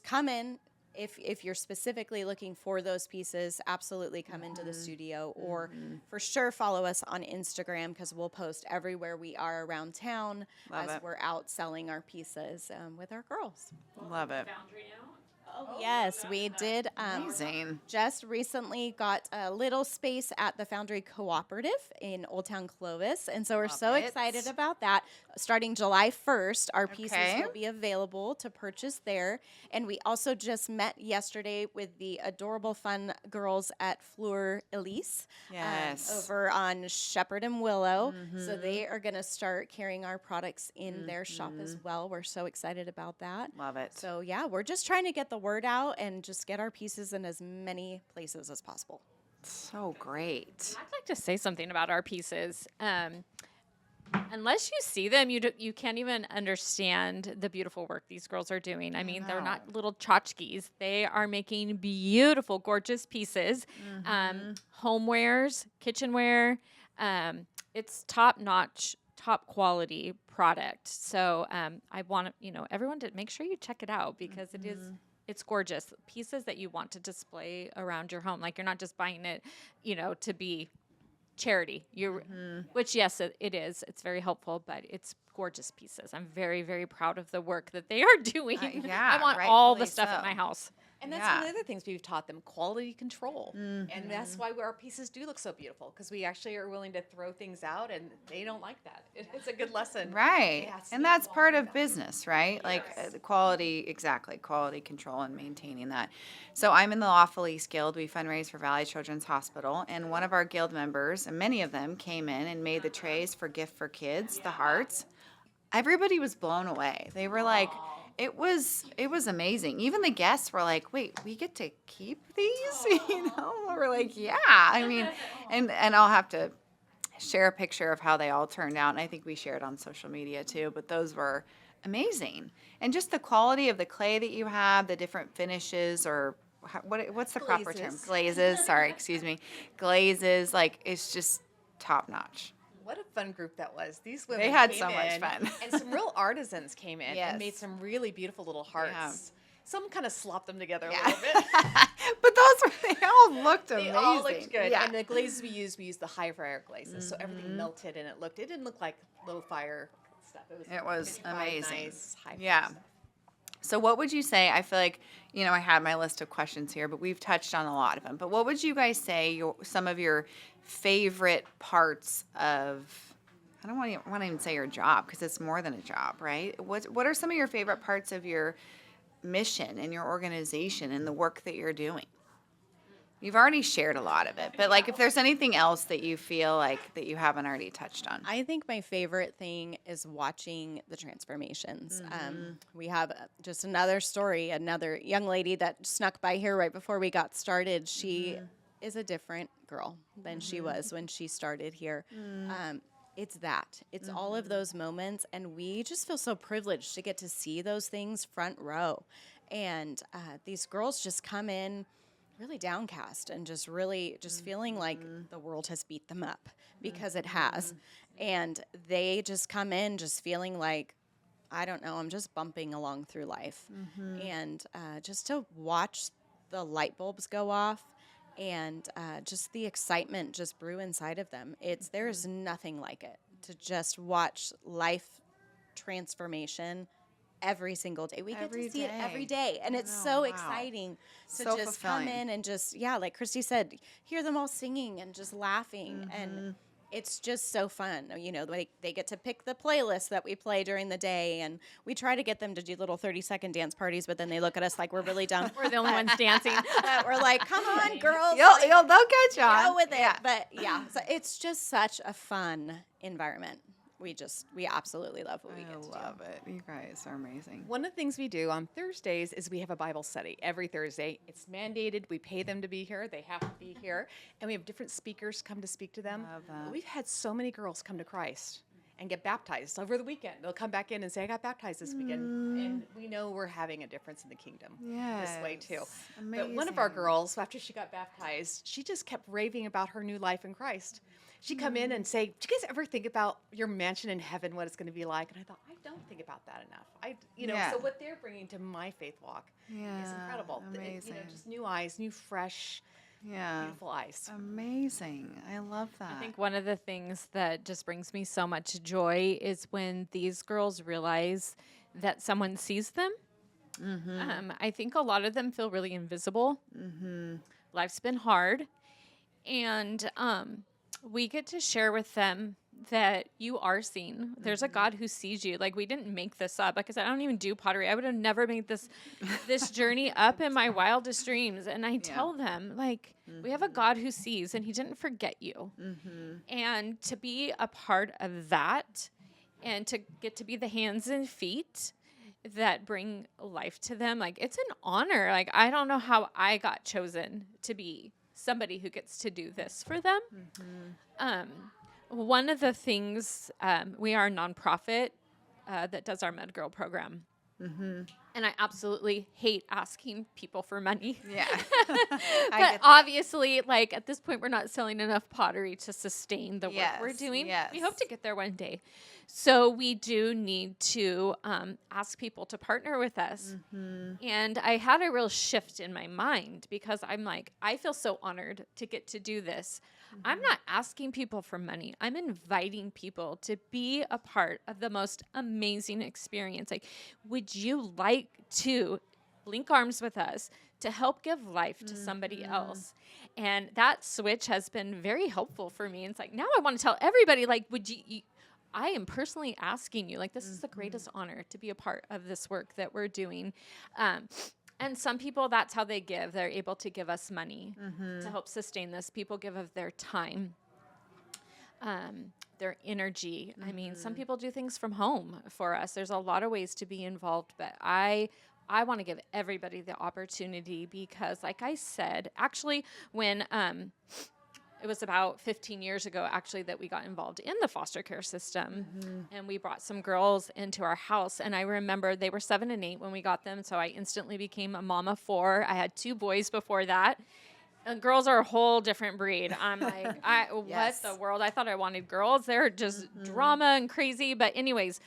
C: come in. If you're specifically looking for those pieces, absolutely come into the studio, or for sure follow us on Instagram, because we'll post everywhere we are around town
E: Love
C: as
E: it.
C: we're out selling our pieces with our girls.
E: Love it.
B: Foundry now.
C: Oh, yes, we did.
E: Amazing.
C: Just recently got a little space at the Foundry Cooperative in Old Town Clovis, and so we're
E: Love
C: so
E: it.
C: excited about that. Starting July 1st, our pieces
E: Okay.
C: will be available to purchase there. And we also just met yesterday with the adorable, fun girls at Fleur Elise
E: Yes.
C: over on Shepherd and Willow. So they are going to start carrying our products in their shop as well. We're so excited about that.
E: Love it.
C: So yeah, we're just trying to get the word out and just get our pieces in as many places as possible.
E: So great.
B: I'd like to say something about our pieces. Unless you see them, you can't even understand the beautiful work these girls are doing. I mean, they're not little tchotchkes. They are making beautiful, gorgeous pieces, homewares, kitchenware. It's top-notch, top-quality product. So I want everyone to make sure you check it out, because it's gorgeous. Pieces that you want to display around your home. Like, you're not just buying it, to be charity. Which, yes, it is. It's very helpful, but it's gorgeous pieces. I'm very, very proud of the work that they are doing.
E: yeah,
B: I want all the
E: rightfully
B: stuff
E: so.
B: at my house.
D: And that's
E: Yeah.
D: one of the other things we've taught them, quality control. And that's why our pieces do look so beautiful, because we actually are willing to throw things out, and they don't like that. It's a good lesson.
E: Right.
D: It has to
E: And
D: be
E: that's part of
D: quality.
E: business, right? Like the quality, exactly, quality control and maintaining that. So I'm in the Lawful East Guild. We fundraise for Valley Children's Hospital. And one of our guild members, and many of them, came in and made the trays for Gift for Kids, the hearts. Everybody was blown away. They were like, it was amazing. Even the guests were like, wait, we get to keep these? We're like, yeah. I mean, and I'll have to share a picture of how they all turned out. And I think we shared on social media too, but those were amazing. And just the quality of the clay that you have, the different finishes, or what's the proper term?
D: Glazes.
E: Glazes. Sorry, excuse me. Glazes. Like, it's just top notch.
D: What a fun group that was. These women
E: had
D: came
E: so much
D: in,
E: fun.
D: and some real artisans came in
E: Yes.
D: and made some really beautiful little hearts.
E: Yeah.
D: Some kind of slopped them together
E: Yeah.
D: a little bit.
E: But they all looked
D: They
E: amazing.
D: all looked good.
E: Yeah.
D: And the glazes we used the high fire glazes. So everything melted, and it didn't look like low fire stuff.
E: It was
D: really
E: amazing.
D: Nice high fire
E: Yeah.
D: stuff.
E: So what would you say? I feel like, I had my list of questions here, but we've touched on a lot of them. But what would you guys say some of your favorite parts of, I don't want to even say your job, because it's more than a job, right? What are some of your favorite parts of your mission and your organization and the work that you're doing? You've already shared a lot of it, but like, if there's anything else that you feel like that you haven't already touched on.
C: I think my favorite thing is watching the transformations. We have just another story, another young lady that snuck by here right before we got started. She is a different girl than she was when she started here. It's all of those moments, and we just feel so privileged to get to see those things front row. And these girls just come in really downcast and just feeling like the world has beat them up, because it has. And they just come in just feeling like I don't know, I'm just bumping along through life. And just to watch the light bulbs go off and just the excitement just brew inside of them. There's nothing like it to just watch life transformation every single day. We get
E: Every
C: to see it every
E: day.
C: day. And it's
E: know,
C: so
E: wow.
C: exciting to
E: So
C: just come
E: fulfilling.
C: in and just, like Christy said, hear them all singing and just laughing. And it's just so fun. You know, they get to pick the playlist that we play during the day. And we try to get them to do little 30-second dance parties, but then they look at us like we're really dumb.
B: We're the only ones dancing.
C: But we're like, come on, girls.
E: They'll catch on.
C: Go with it. But so it's just such a fun environment. We absolutely love what we get to do.
E: I love it. You guys are amazing.
D: One of the things we do on Thursdays is we have a Bible study every Thursday. It's mandated. We pay them to be here. They have to be here. And we have different speakers come to speak to them.
E: Love that.
D: We've had so many girls come to Christ and get baptized over the weekend. They'll come back in and say, I got baptized this weekend. And we know we're having a difference in the kingdom this way too. But one of our
E: Amazing.
D: girls, after she got baptized, she just kept raving about her new life in Christ. She'd come in and say, do you guys ever think about your mansion in heaven, what it's going to be like? And I thought, I don't think about that enough.
E: Yeah.
D: So what they're bringing to my faith walk is incredible.
E: Amazing.
D: Just new eyes, new, fresh, beautiful eyes.
E: Amazing. I love that.
B: I think one of the things that just brings me so much joy is when these girls realize that someone sees them. I think a lot of them feel really invisible. Life's been hard. And we get to share with them that you are seen. There's a God who sees you. Like, we didn't make this up. Like I said, I don't even do pottery. I would have never made this journey up in my wildest dreams. And I tell them, like, we have a God who sees, and he didn't forget you. And to be a part of that and to get to be the hands and feet that bring life to them, like, it's an honor. Like, I don't know how I got chosen to be somebody who gets to do this for them. One of the things, we are a nonprofit that does our Med Girl program. And I absolutely hate asking people for money.
E: Yeah.
B: But obviously, like, at this point, we're not selling enough pottery to sustain the work we're doing.
E: yes.
B: We hope to get there one day. So we do need to ask people to partner with us. And I had a real shift in my mind because I'm like, I feel so honored to get to do this. I'm not asking people for money. I'm inviting people to be a part of the most amazing experience. Like, would you like to link arms with us to help give life to somebody else? And that switch has been very helpful for me. It's like, now I want to tell everybody, like, would you I am personally asking you, like, this is the greatest honor to be a part of this work that we're doing. And some people, that's how they give. They're able to give us money to help sustain this. People give of their time, their energy. I mean, some people do things from home for us. There's a lot of ways to be involved, but I want to give everybody the opportunity because, like I said, actually, when it was about 15 years ago, actually, that we got involved in the foster care system. And we brought some girls into our house. And I remember they were 7 and 8 when we got them. So I instantly became a mom of 4. I had 2 boys before that. And girls are a whole different breed. I'm like, what the world? I thought I wanted girls. They're just drama and crazy. But anyways,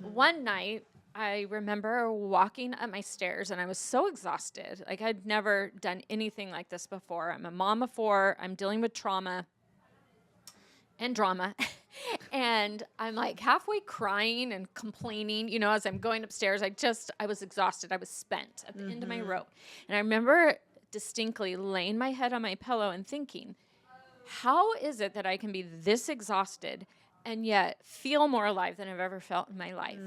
B: one night, I remember walking up my stairs and I was so exhausted. Like, I'd never done anything like this before. I'm a mom of 4. I'm dealing with trauma and drama. And I'm like halfway crying and complaining, you know, as I'm going upstairs. I was exhausted. I was spent at the end of my rope. And I remember distinctly laying my head on my pillow and thinking, how is it that I can be this exhausted and yet feel more alive than I've ever felt in my life?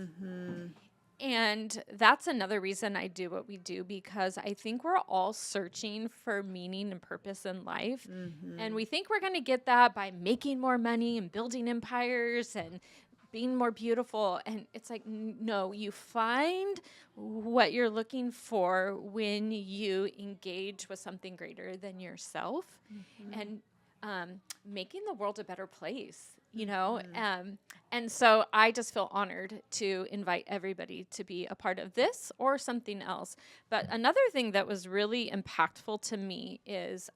B: And that's another reason I do what we do, because I think we're all searching for meaning and purpose in life. And we think we're going to get that by making more money and building empires and being more beautiful. And it's like, no, you find what you're looking for when you engage with something greater than yourself and making the world a better place. You know, and so I just feel honored to invite everybody to be a part of this or something else. But another thing that was really impactful to me is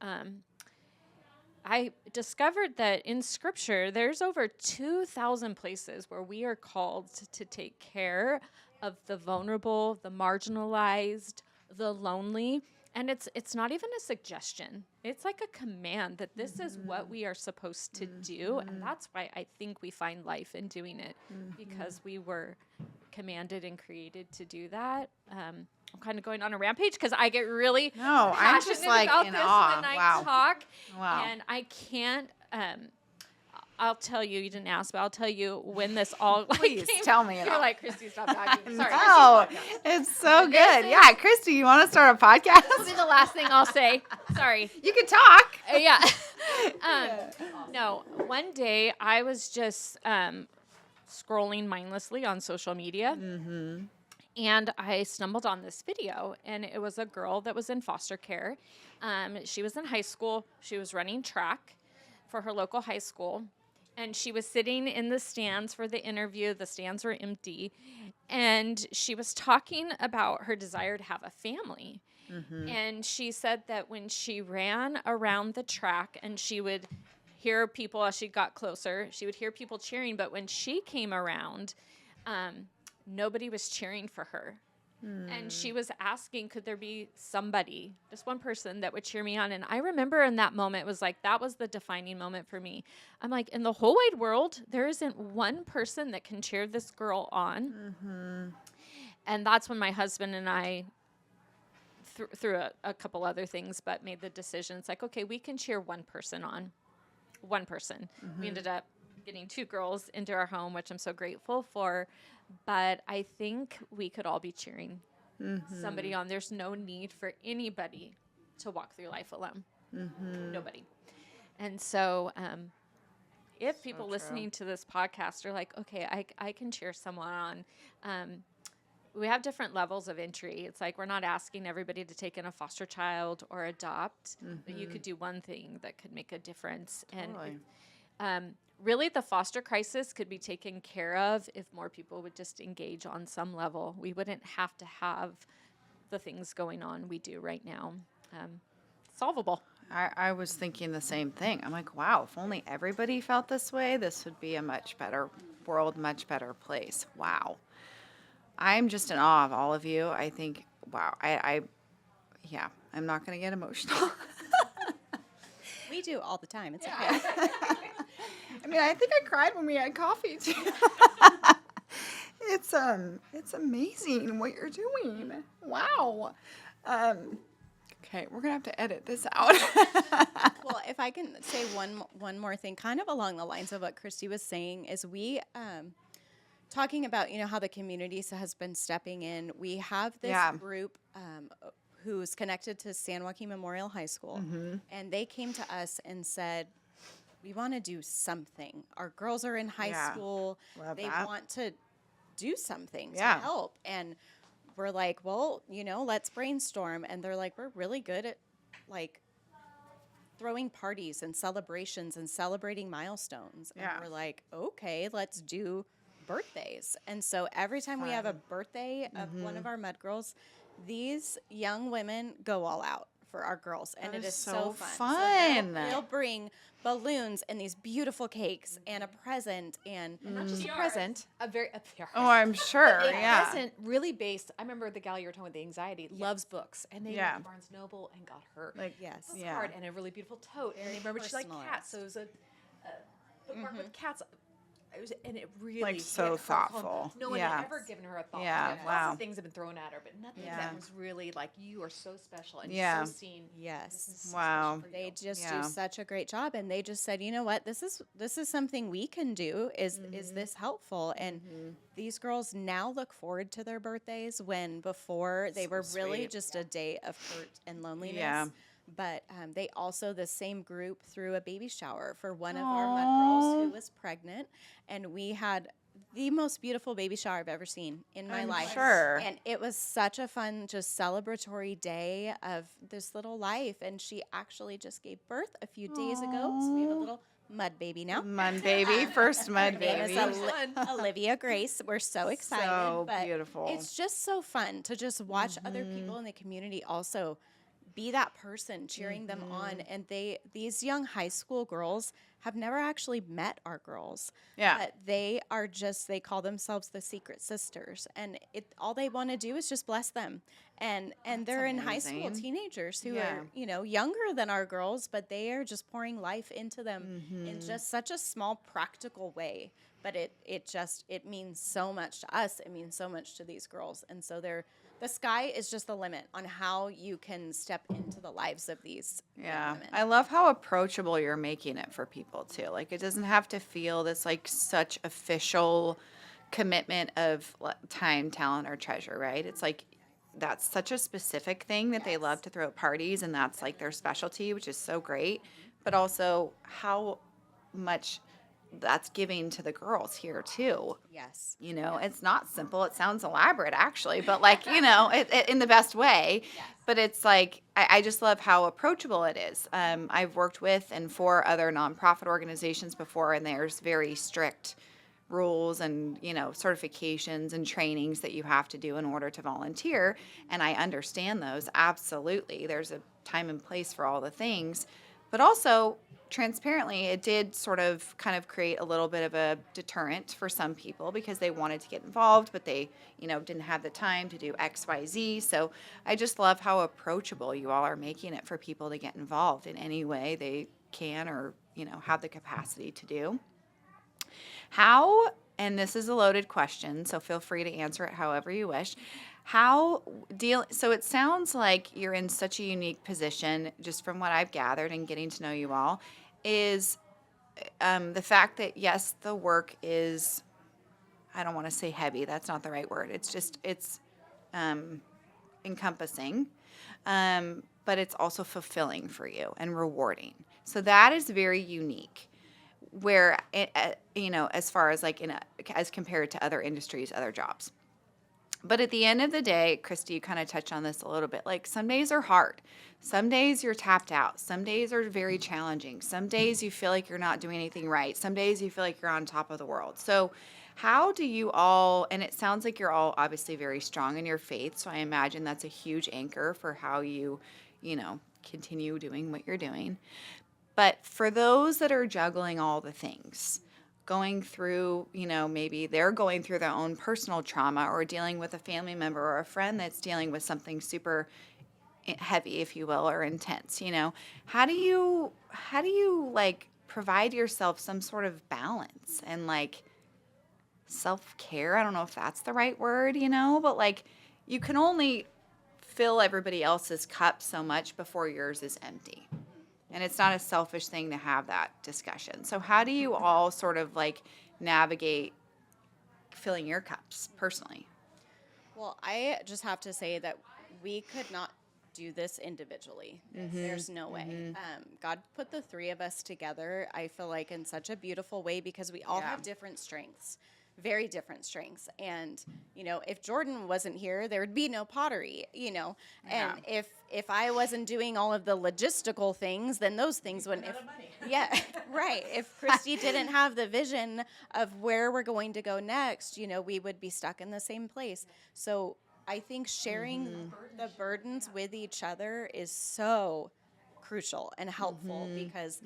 B: I discovered that in Scripture, there's over 2,000 places where we are called to take care of the vulnerable, the marginalized, the lonely. And it's not even a suggestion. It's like a command that this is what we are supposed to do. And that's why I think we find life in doing it, because we were commanded and created to do that. I'm kind of going on a rampage because I get really
E: No, I'm just
B: passionate
E: like
B: about
E: in
B: this
E: awe.
B: when I
E: Wow.
B: talk.
E: Wow.
B: And I can't. I'll tell you. You didn't ask, but I'll tell you when this all.
E: Please tell me it
B: You're
E: all.
B: like, Christy, stop talking. Sorry.
E: Oh, it's so good. Yeah, Christy, you want to start a podcast?
B: This will be the last thing I'll say. Sorry.
E: You can talk.
B: Yeah. No, one day I was just scrolling mindlessly on social media. And I stumbled on this video, and it was a girl that was in foster care. She was in high school. She was running track for her local high school, and she was sitting in the stands for the interview. The stands were empty, and she was talking about her desire to have a family. And she said that when she ran around the track and she would hear people as she got closer, she would hear people cheering, but when she came around, nobody was cheering for her. And she was asking, could there be somebody, just one person that would cheer me on? And I remember in that moment, it was like, that was the defining moment for me. I'm like, in the whole wide world, there isn't one person that can cheer this girl on. And that's when my husband and I, through a couple other things, but made the decision. It's like, okay, we can cheer one person on. One person. We ended up getting 2 girls into our home, which I'm so grateful for. But I think we could all be cheering somebody on. There's no need for anybody to walk through life alone. Nobody. And so if people listening to this podcast are like, okay, I can cheer someone on, we have different levels of entry. It's like we're not asking everybody to take in a foster child or adopt, but you could do one thing that could make a difference. And really, the foster crisis could be taken care of if more people would just engage on some level. We wouldn't have to have the things going on we do right now. Solvable.
E: I was thinking the same thing. I'm like, wow, if only everybody felt this way, this would be a much better world, much better place. Wow. I'm just in awe of all of you. I think, wow, yeah, I'm not going to get emotional.
C: We do all the time. It's okay.
E: I mean, I think I cried when we had coffee too. It's amazing what you're doing. Wow. Okay, we're gonna have to edit this out.
C: Well, if I can say one more thing, kind of along the lines of what Christy was saying, is we talking about how the community has been stepping in. We have this group who's connected to San Joaquin Memorial High School, and they came to us and said, we want to do something. Our girls are in high school. They want to do something to help. And we're like, well, let's brainstorm. And they're like, we're really good at like throwing parties and celebrations and celebrating milestones. And we're like, okay, let's do birthdays. And so every time we have a birthday of one of our Mud girls, these young women go all out for our girls, and it is so fun. So they'll bring balloons and these beautiful cakes and a present and
D: Not just a present, a PR.
E: Oh, I'm sure.
D: A present really based. I remember the gal you were talking about, the anxiety, loves books, and they went to Barnes Noble and got her card and a really beautiful tote. And I remember she liked cats, so it was a bookmark with cats. And it really
E: Like so thoughtful.
D: No one had ever given her a thought.
E: Yeah,
D: Lots
E: wow.
D: of things have been thrown at her, but nothing that was really like, you are so special and
E: Yeah.
D: so seen.
C: Yes.
E: Wow.
C: They just do such a great job, and they just said, you know what, this is something we can do. Is this helpful? And these girls now look forward to their birthdays, when before they were really just a day of hurt and loneliness.
E: Yeah.
C: But they also, the same group, threw a baby shower for one of our Mud girls who was pregnant, and we had the most beautiful baby shower I've ever seen in my life.
E: Sure.
C: And it was such a fun, just celebratory day of this little life. And she actually just gave birth a few days ago, so we have a little Mud baby now.
E: Mud baby, first Mud
C: Her name
E: baby.
C: is Olivia Grace. We're so excited.
E: So
C: but
E: beautiful.
C: It's just so fun to just watch other people in the community also be that person cheering them on. And these young high school girls have never actually met our girls.
E: Yeah.
C: But they call themselves the Secret Sisters. And all they want to do is just bless them. And they're in high school
E: amazing.
C: teenagers who
E: Yeah.
C: are, younger than our girls, but they are just pouring life into them in just such a small, practical way. But it means so much to us. It means so much to these girls. And so the sky is just the limit on how you can step into the lives of these young women.
E: I love how approachable you're making it for people too. Like, it doesn't have to feel this like such official commitment of time, talent, or treasure, right? It's like that's such a specific thing that they love to throw at parties, and that's like their specialty, which is so great. But also how much that's giving to the girls here too.
C: Yes.
E: It's not simple. It sounds elaborate actually, but like, it in the best way. Yes. But it's like, I just love how approachable it is. I've worked with and for other nonprofit organizations before, and there's very strict rules and, certifications and trainings that you have to do in order to volunteer. And I understand those. Absolutely. There's a time and place for all the things, but also transparently, it did sort of kind of create a little bit of a deterrent for some people because they wanted to get involved, but they, didn't have the time to do X, Y, Z. So I just love how approachable you all are making it for people to get involved in any way they can or, have the capacity to do. How, and this is a loaded question, so feel free to answer it however you wish. So it sounds like you're in such a unique position, just from what I've gathered and getting to know you all, is the fact that, yes, the work is, I don't want to say heavy, that's not the right word. It's encompassing, but it's also fulfilling for you and rewarding. So that is very unique. Where, as far as like as compared to other industries, other jobs. But at the end of the day, Christy, you kind of touched on this a little bit. Like, some days are hard. Some days you're tapped out. Some days are very challenging. Some days you feel like you're not doing anything right. Some days you feel like you're on top of the world. So how do you all, and it sounds like you're all obviously very strong in your faith, so I imagine that's a huge anchor for how you, continue doing what you're doing. But for those that are juggling all the things, going through, maybe they're going through their own personal trauma or dealing with a family member or a friend that's dealing with something super heavy, if you will, or intense, how do you like provide yourself some sort of balance and like self-care? I don't know if that's the right word, but like you can only fill everybody else's cup so much before yours is empty. And it's not a selfish thing to have that discussion. So how do you all sort of like navigate filling your cups personally?
C: Well, I just have to say that we could not do this individually. There's no way. God put the three of us together, I feel like, in such a beautiful way because we all have different strengths. Very different strengths. And, if Jorden wasn't here, there would be no pottery, and if I wasn't doing all of the logistical things, then those things wouldn't. Yeah, right. If Christy didn't have the vision of where we're going to go next, we would be stuck in the same place. So I think sharing the burdens with each other is so crucial and helpful because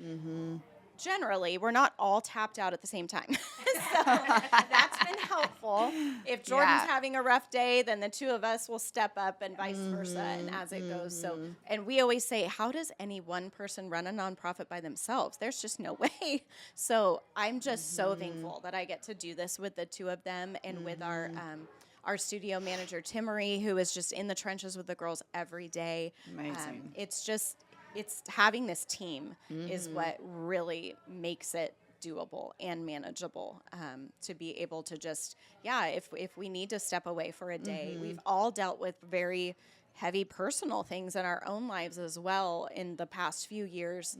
C: generally we're not all tapped out at the same time. So that's been helpful. If Jordan's having a rough day, then the two of us will step up and vice versa, and as it goes. So, and we always say, how does any one person run a nonprofit by themselves? There's just no way. So I'm just so thankful that I get to do this with the two of them and with our studio manager, Timmery, who is just in the trenches with the girls every day.
E: Amazing.
C: It's having this team is what really makes it doable and manageable, to be able to just, if we need to step away for a day, we've all dealt with very heavy personal things in our own lives as well in the past few years,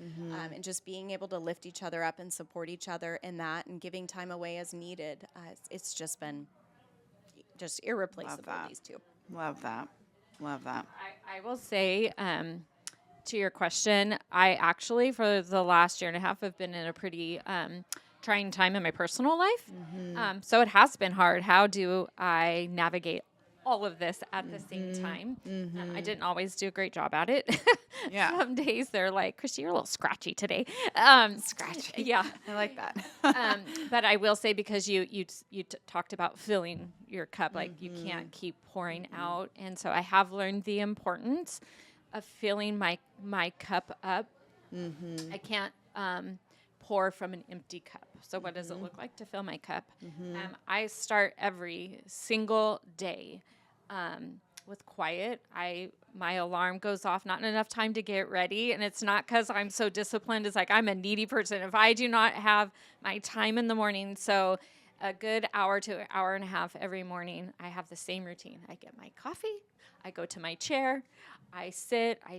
C: and just being able to lift each other up and support each other in that and giving time away as needed. It's just been just irreplaceable, these two.
E: Love that.
B: I will say, to your question, I actually, for the last year and a half, have been in a pretty trying time in my personal life. So it has been hard. How do I navigate all of this at the same time. I didn't always do a great job at it.
E: Yeah.
B: Some days they're like, Christy, you're a little scratchy today.
E: Scratchy.
B: Yeah.
E: I like that.
B: But I will say, because you talked about filling your cup, like you can't keep pouring out. And so I have learned the importance of filling my cup up. I can't pour from an empty cup. So what does it look like to fill my cup? I start every single day with quiet. My alarm goes off, not enough time to get ready. And it's not because I'm so disciplined. It's like I'm a needy person. If I do not have my time in the morning, so a good hour to an hour and a half every morning, I have the same routine. I get my coffee. I go to my chair. I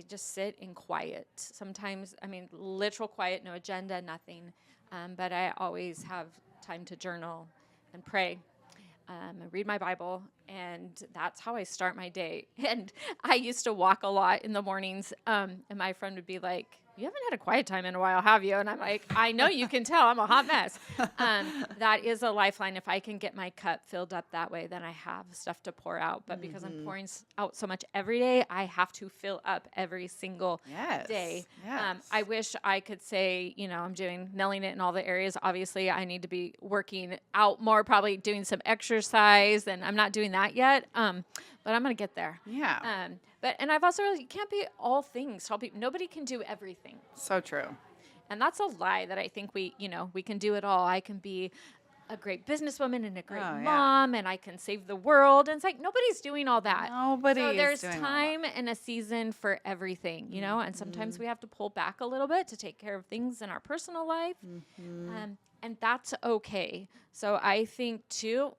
B: just sit in quiet. Sometimes, literal quiet, no agenda, nothing. But I always have time to journal and pray. I read my Bible, and that's how I start my day. And I used to walk a lot in the mornings, and my friend would be like, you haven't had a quiet time in a while, have you? And I'm like, I know, you can tell I'm a hot mess. That is a lifeline. If I can get my cup filled up that way, then I have stuff to pour out. But because I'm pouring out so much every day, I have to fill up every single day.
E: Yes.
B: I wish I could say, I'm nailing it in all the areas. Obviously, I need to be working out more, probably doing some exercise, and I'm not doing that yet. But I'm going to get there.
E: Yeah.
B: And I've also realized you can't be all things. Tell people nobody can do everything.
E: So true.
B: And that's a lie that I think we can do it all. I can be a great businesswoman and a great mom, and I can save the world. And it's like, nobody's doing all that.
E: Nobody
B: so
E: is
B: there's
E: doing all
B: time and a season for everything, and sometimes we have to pull back a little bit to take care of things in our personal life. And that's okay. So I think too,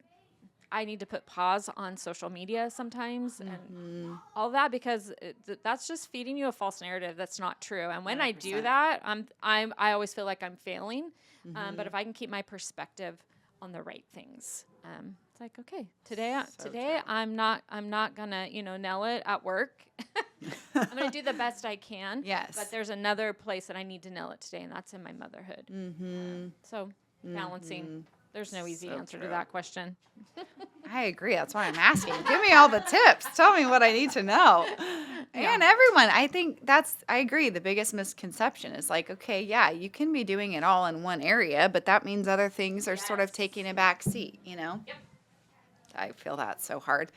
B: I need to put pause on social media sometimes and all that, because that's just feeding you a false narrative that's not true. And when 100%. I do that, I always feel like I'm failing. But if I can keep my perspective on the right things, it's like, okay, today I'm not gonna nail it at work. I'm gonna do the best I can.
E: Yes.
B: But there's another place that I need to nail it today, and that's in my motherhood. So balancing. There's no easy answer to that question.
E: I agree. That's why I'm asking. Give me all the tips. Tell me what I need to know. And everyone, I think I agree. The biggest misconception is like, okay, yeah, you can be doing it all in one area, but that means other things are sort of taking a back seat, Yep. I feel that so hard.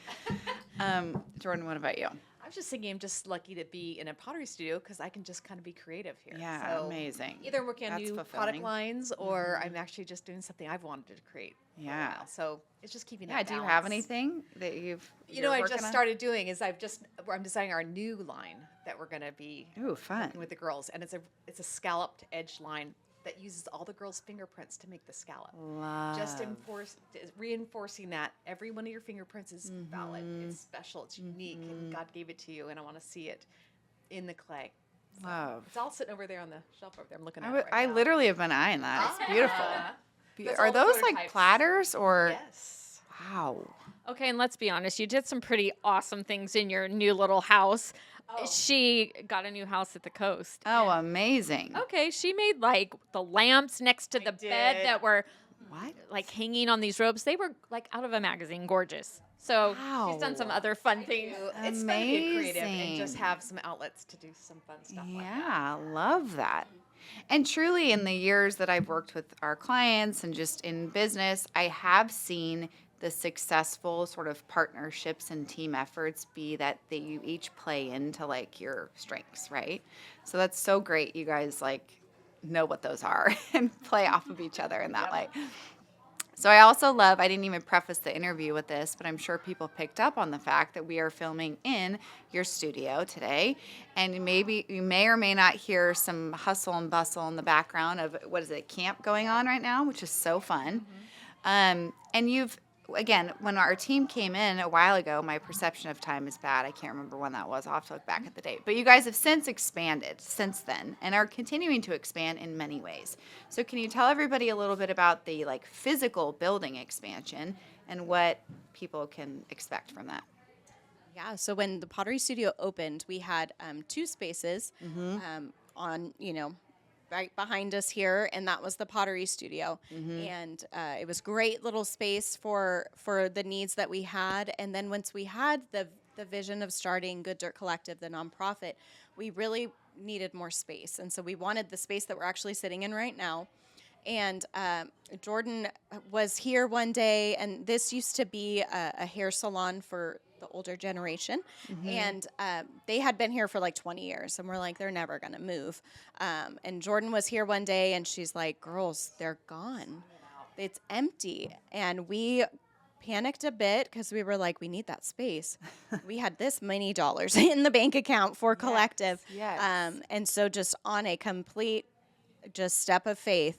E: Jorden, what about you?
D: I was just thinking I'm just lucky to be in a pottery studio because I can just kind of be creative here.
E: Yeah,
D: so
E: amazing.
D: Either I'm working on
E: That's
D: new
E: fulfilling.
D: product lines or I'm actually just doing something I've wanted to create. for a
E: Yeah.
D: while. So it's just keeping that
E: Yeah, do you
D: balance.
E: have anything that you're
D: I
E: working
D: just
E: on?
D: started doing is I'm designing our new line that we're going to be
E: Ooh, fun.
D: working with the girls, and it's a scalloped edge line that uses all the girls' fingerprints to make the scallop.
E: Love.
D: Just reinforcing that every one of your fingerprints is valid, it's special, it's unique, and God gave it to you, and I want to see it in the clay. So
E: Love.
D: it's all sitting over there on the shelf over there. I'm looking at it right
E: I
D: now.
E: literally have been eyeing that. It's beautiful.
D: That's
E: Are
D: all the
E: those like
D: prototypes.
E: platters or?
D: Yes.
E: Wow.
B: Okay, and let's be honest, you did some pretty awesome things in your new little house. She got a new house at the coast.
E: Oh, amazing.
B: Okay, she made like the lamps next to the bed
D: did.
B: that were
E: What?
B: like hanging on these ropes. They were like out of a magazine, gorgeous. So she's done some
E: Wow.
B: other fun things.
D: It's fun to be creative and
E: Amazing.
D: just have some outlets to do some fun stuff like that.
E: Yeah, love that. And truly, in the years that I've worked with our clients and just in business, I have seen the successful sort of partnerships and team efforts be that you each play into like your strengths, right? So that's so great. You guys like know what those are and play off of each other in that way. So I also love, I didn't even preface the interview with this, but I'm sure people picked up on the fact that we are filming in your studio today. And maybe you may or may not hear some hustle and bustle in the background of, what is it, camp going on right now, which is so fun. And again, when our team came in a while ago, my perception of time is bad. I can't remember when that was. I'll have to look back at the date. But you guys have since expanded since then and are continuing to expand in many ways. So can you tell everybody a little bit about the like physical building expansion and what people can expect from that?
C: Yeah, so when the Pottery Studio opened, we had 2 spaces on, right behind us here, and that was the Pottery studio. And it was great little space for the needs that we had. And then once we had the vision of starting Good Dirt Collective, the nonprofit, we really needed more space. And so we wanted the space that we're actually sitting in right now. And Jorden was here one day, and this used to be a hair salon for the older generation. And they had been here for like 20 years, and we're like, they're never going to move. And Jorden was here one day, and she's like, girls, they're gone. It's empty. And we panicked a bit because we were like, we need that space. We had this many dollars in the bank account for Collective.
E: Yes.
C: And so just on a complete just step of faith,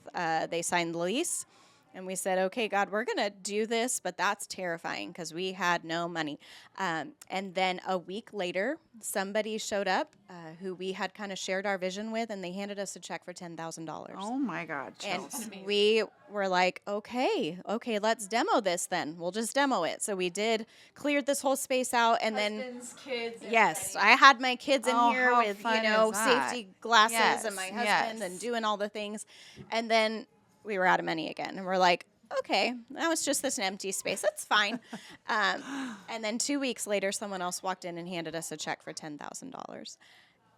C: they signed the lease, and we said, okay, God, we're going to do this, but that's terrifying because we had no money. And then a week later, somebody showed up who we had kind of shared our vision with, and they handed us a check for $10,000.
E: Oh my God,
C: And
E: chills.
C: we were like, okay, let's demo this then. We'll just demo it. So we did, cleared this whole space out, and
B: Husbands, kids,
C: yes, I had my kids in
E: Oh,
C: here
E: how
C: with,
E: fun is that?
C: safety glasses
E: Yes,
C: and my husband
E: yes.
C: and doing all the things. And then we were out of money again. And we're like, okay, that was just this empty space. That's fine. And then 2 weeks later, someone else walked in and handed us a check for $10,000.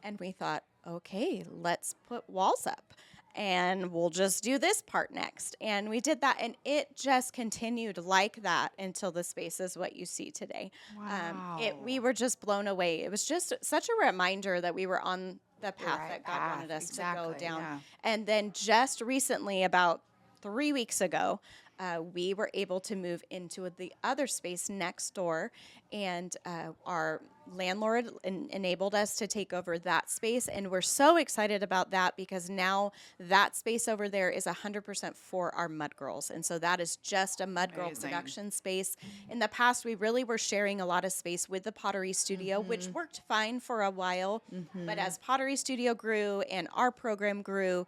C: And we thought, okay, let's put walls up, and we'll just do this part next. And we did that, and it just continued like that until the space is what you see today.
E: Wow.
C: We were just blown away. It was just such a reminder that we were on the path
E: right
C: that God
E: path,
C: wanted us to
E: exactly,
C: go down.
E: yeah.
C: And then just recently, about 3 weeks ago, we were able to move into the other space next door, and our landlord enabled us to take over that space. And we're so excited about that because now that space over there is 100% for our Mud Girls. And so that is just a Mud Girl
E: Amazing.
C: production space. In the past, we really were sharing a lot of space with the Pottery studio, which worked fine for a while. But as Pottery studio grew and our program grew,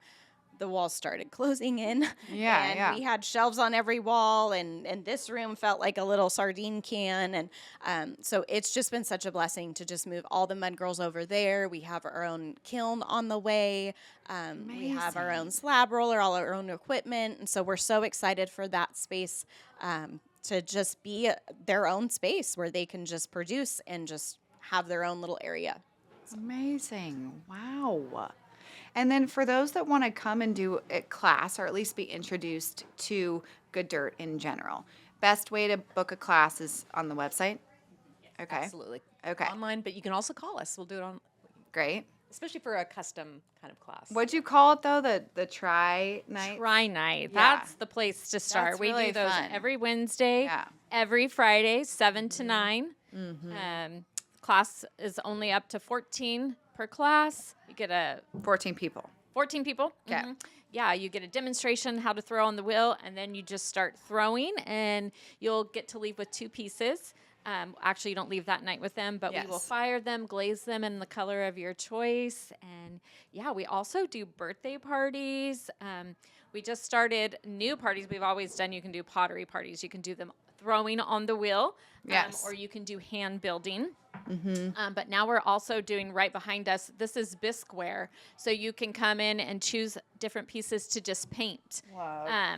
C: the walls started closing in.
E: Yeah,
C: and
E: yeah.
C: we had shelves on every wall, and this room felt like a little sardine can. And so it's just been such a blessing to just move all the Mud Girls over there. We have our own kiln on the way. We have our own slab roller, all our own equipment. And so we're so excited for that space to just be their own space where they can just produce and just have their own little area.
E: Amazing. Wow. And then for those that want to come and do a class or at least be introduced to Good Dirt in general, best way to book a class is on the website? Okay.
D: Absolutely.
E: Okay.
D: Online, but you can also call us. We'll do it on,
E: Great.
D: especially for a custom kind of class.
E: What'd you call it though? The try night?
B: Try night.
E: Yeah.
B: That's the place to start.
E: That's
B: We
E: really
B: do those
E: fun.
B: every Wednesday,
E: Yeah.
B: every Friday, 7 to 9. Class is only up to 14 per class. You get
E: 14 people.
B: 14 people.
E: Okay.
B: Yeah, you get a demonstration how to throw on the wheel, and then you just start throwing, and you'll get to leave with 2 pieces. Actually, you don't leave that night with them, but we will
E: Yes.
B: fire them, glaze them in the color of your choice. And yeah, we also do birthday parties. We just started new parties we've always done. You can do pottery parties. You can do them throwing on the wheel,
E: Yes.
B: or you can do hand building. But now we're also doing right behind us. This is bisqueware, so you can come in and choose different pieces to just paint. Wow.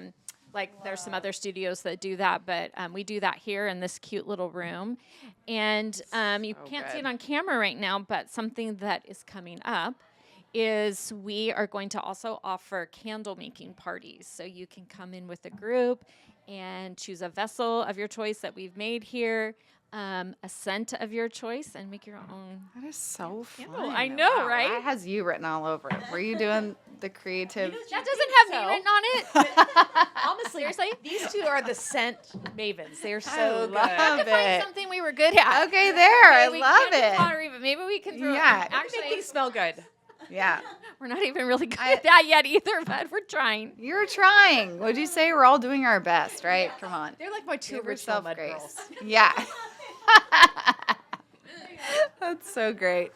B: Like there's some other studios that do that, but we do that here in this cute little room. And you can't see it on camera right now, but something that is coming up is we are going to also offer candle making parties. So you can come in with a group and choose a vessel of your choice that we've made here, a scent of your choice, and make your own.
E: That is so fun.
B: I know, right?
E: That has you written all over it. Were you doing the creative?
B: That doesn't have me written on it.
D: Honestly,
B: Seriously?
D: these two are the scent mavens. They are so good.
E: love
B: Find
E: it.
B: something we were good at.
E: Okay, there. I
B: We
E: love
B: can't do
E: it.
B: pottery, but maybe we can throw
E: Yeah.
B: Actually,
D: These smell good.
E: Yeah.
B: we're not even really good at that yet either, but we're trying.
E: You're trying. Would you say we're all doing our best, right? Come on.
D: They're like my 2
E: Give
D: original
E: yourself
D: Mud
E: grace.
D: Girls.
E: Yeah. That's so great.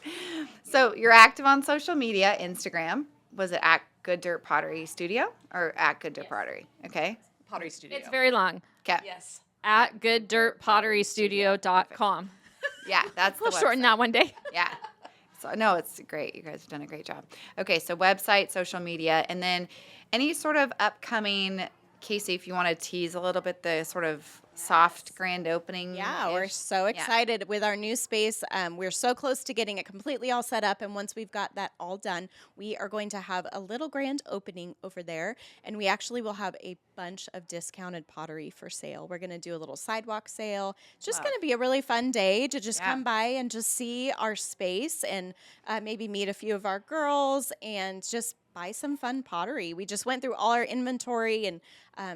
E: So you're active on social media, Instagram. Was it at Good Dirt Pottery Studio or at Good Dirt Pottery? Okay.
D: Pottery Studio.
B: It's very long.
E: Okay.
D: Yes.
B: At gooddirtpotterystudio.com.
E: Yeah, that's the
B: We'll shorten
E: website.
B: that one day.
E: Yeah. So, no, it's great. You guys have done a great job. Okay, so website, social media, and then any sort of upcoming, Kasey, if you want to tease a little bit the sort of soft grand opening.
C: Yeah, we're so excited with our new space. We're so close to getting it completely all set up. And once we've got that all done, we are going to have a little grand opening over there. And we actually will have a bunch of discounted pottery for sale. We're going to do a little sidewalk sale. It's just going to be a really fun day to just come by and just see our space and maybe meet a few of our girls and just buy some fun pottery. We just went through all our inventory and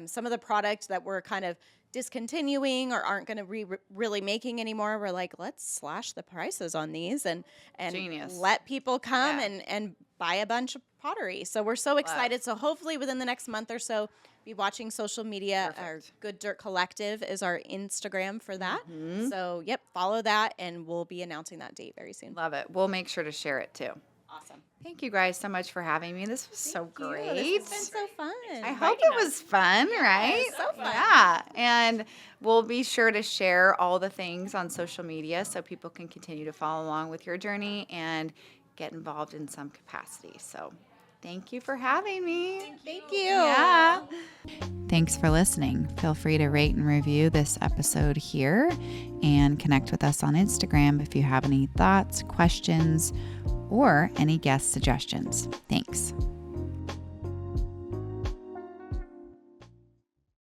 C: some of the product that we're kind of discontinuing or aren't going to really making anymore. We're like, let's slash the prices on these and
E: Genius.
C: let people come and buy a bunch of pottery. So we're so excited. So hopefully within the next month or so, be watching social media.
E: Perfect.
C: Our Good Dirt Collective is our Instagram for that. So follow that, and we'll be announcing that date very soon.
E: Love it. We'll make sure to share it too.
C: Awesome.
E: Thank you guys so much for having me. This was so great.
C: This has been so fun.
E: I hope it was fun, right?
C: so fun.
E: Yeah. And we'll be sure to share all the things on social media so people can continue to follow along with your journey and get involved in some capacity. So thank you for having me.
C: Thank you.
E: Yeah.
A: Thanks for listening. Feel free to rate and review this episode here and connect with us on Instagram if you have any thoughts, questions, or any guest suggestions. Thanks.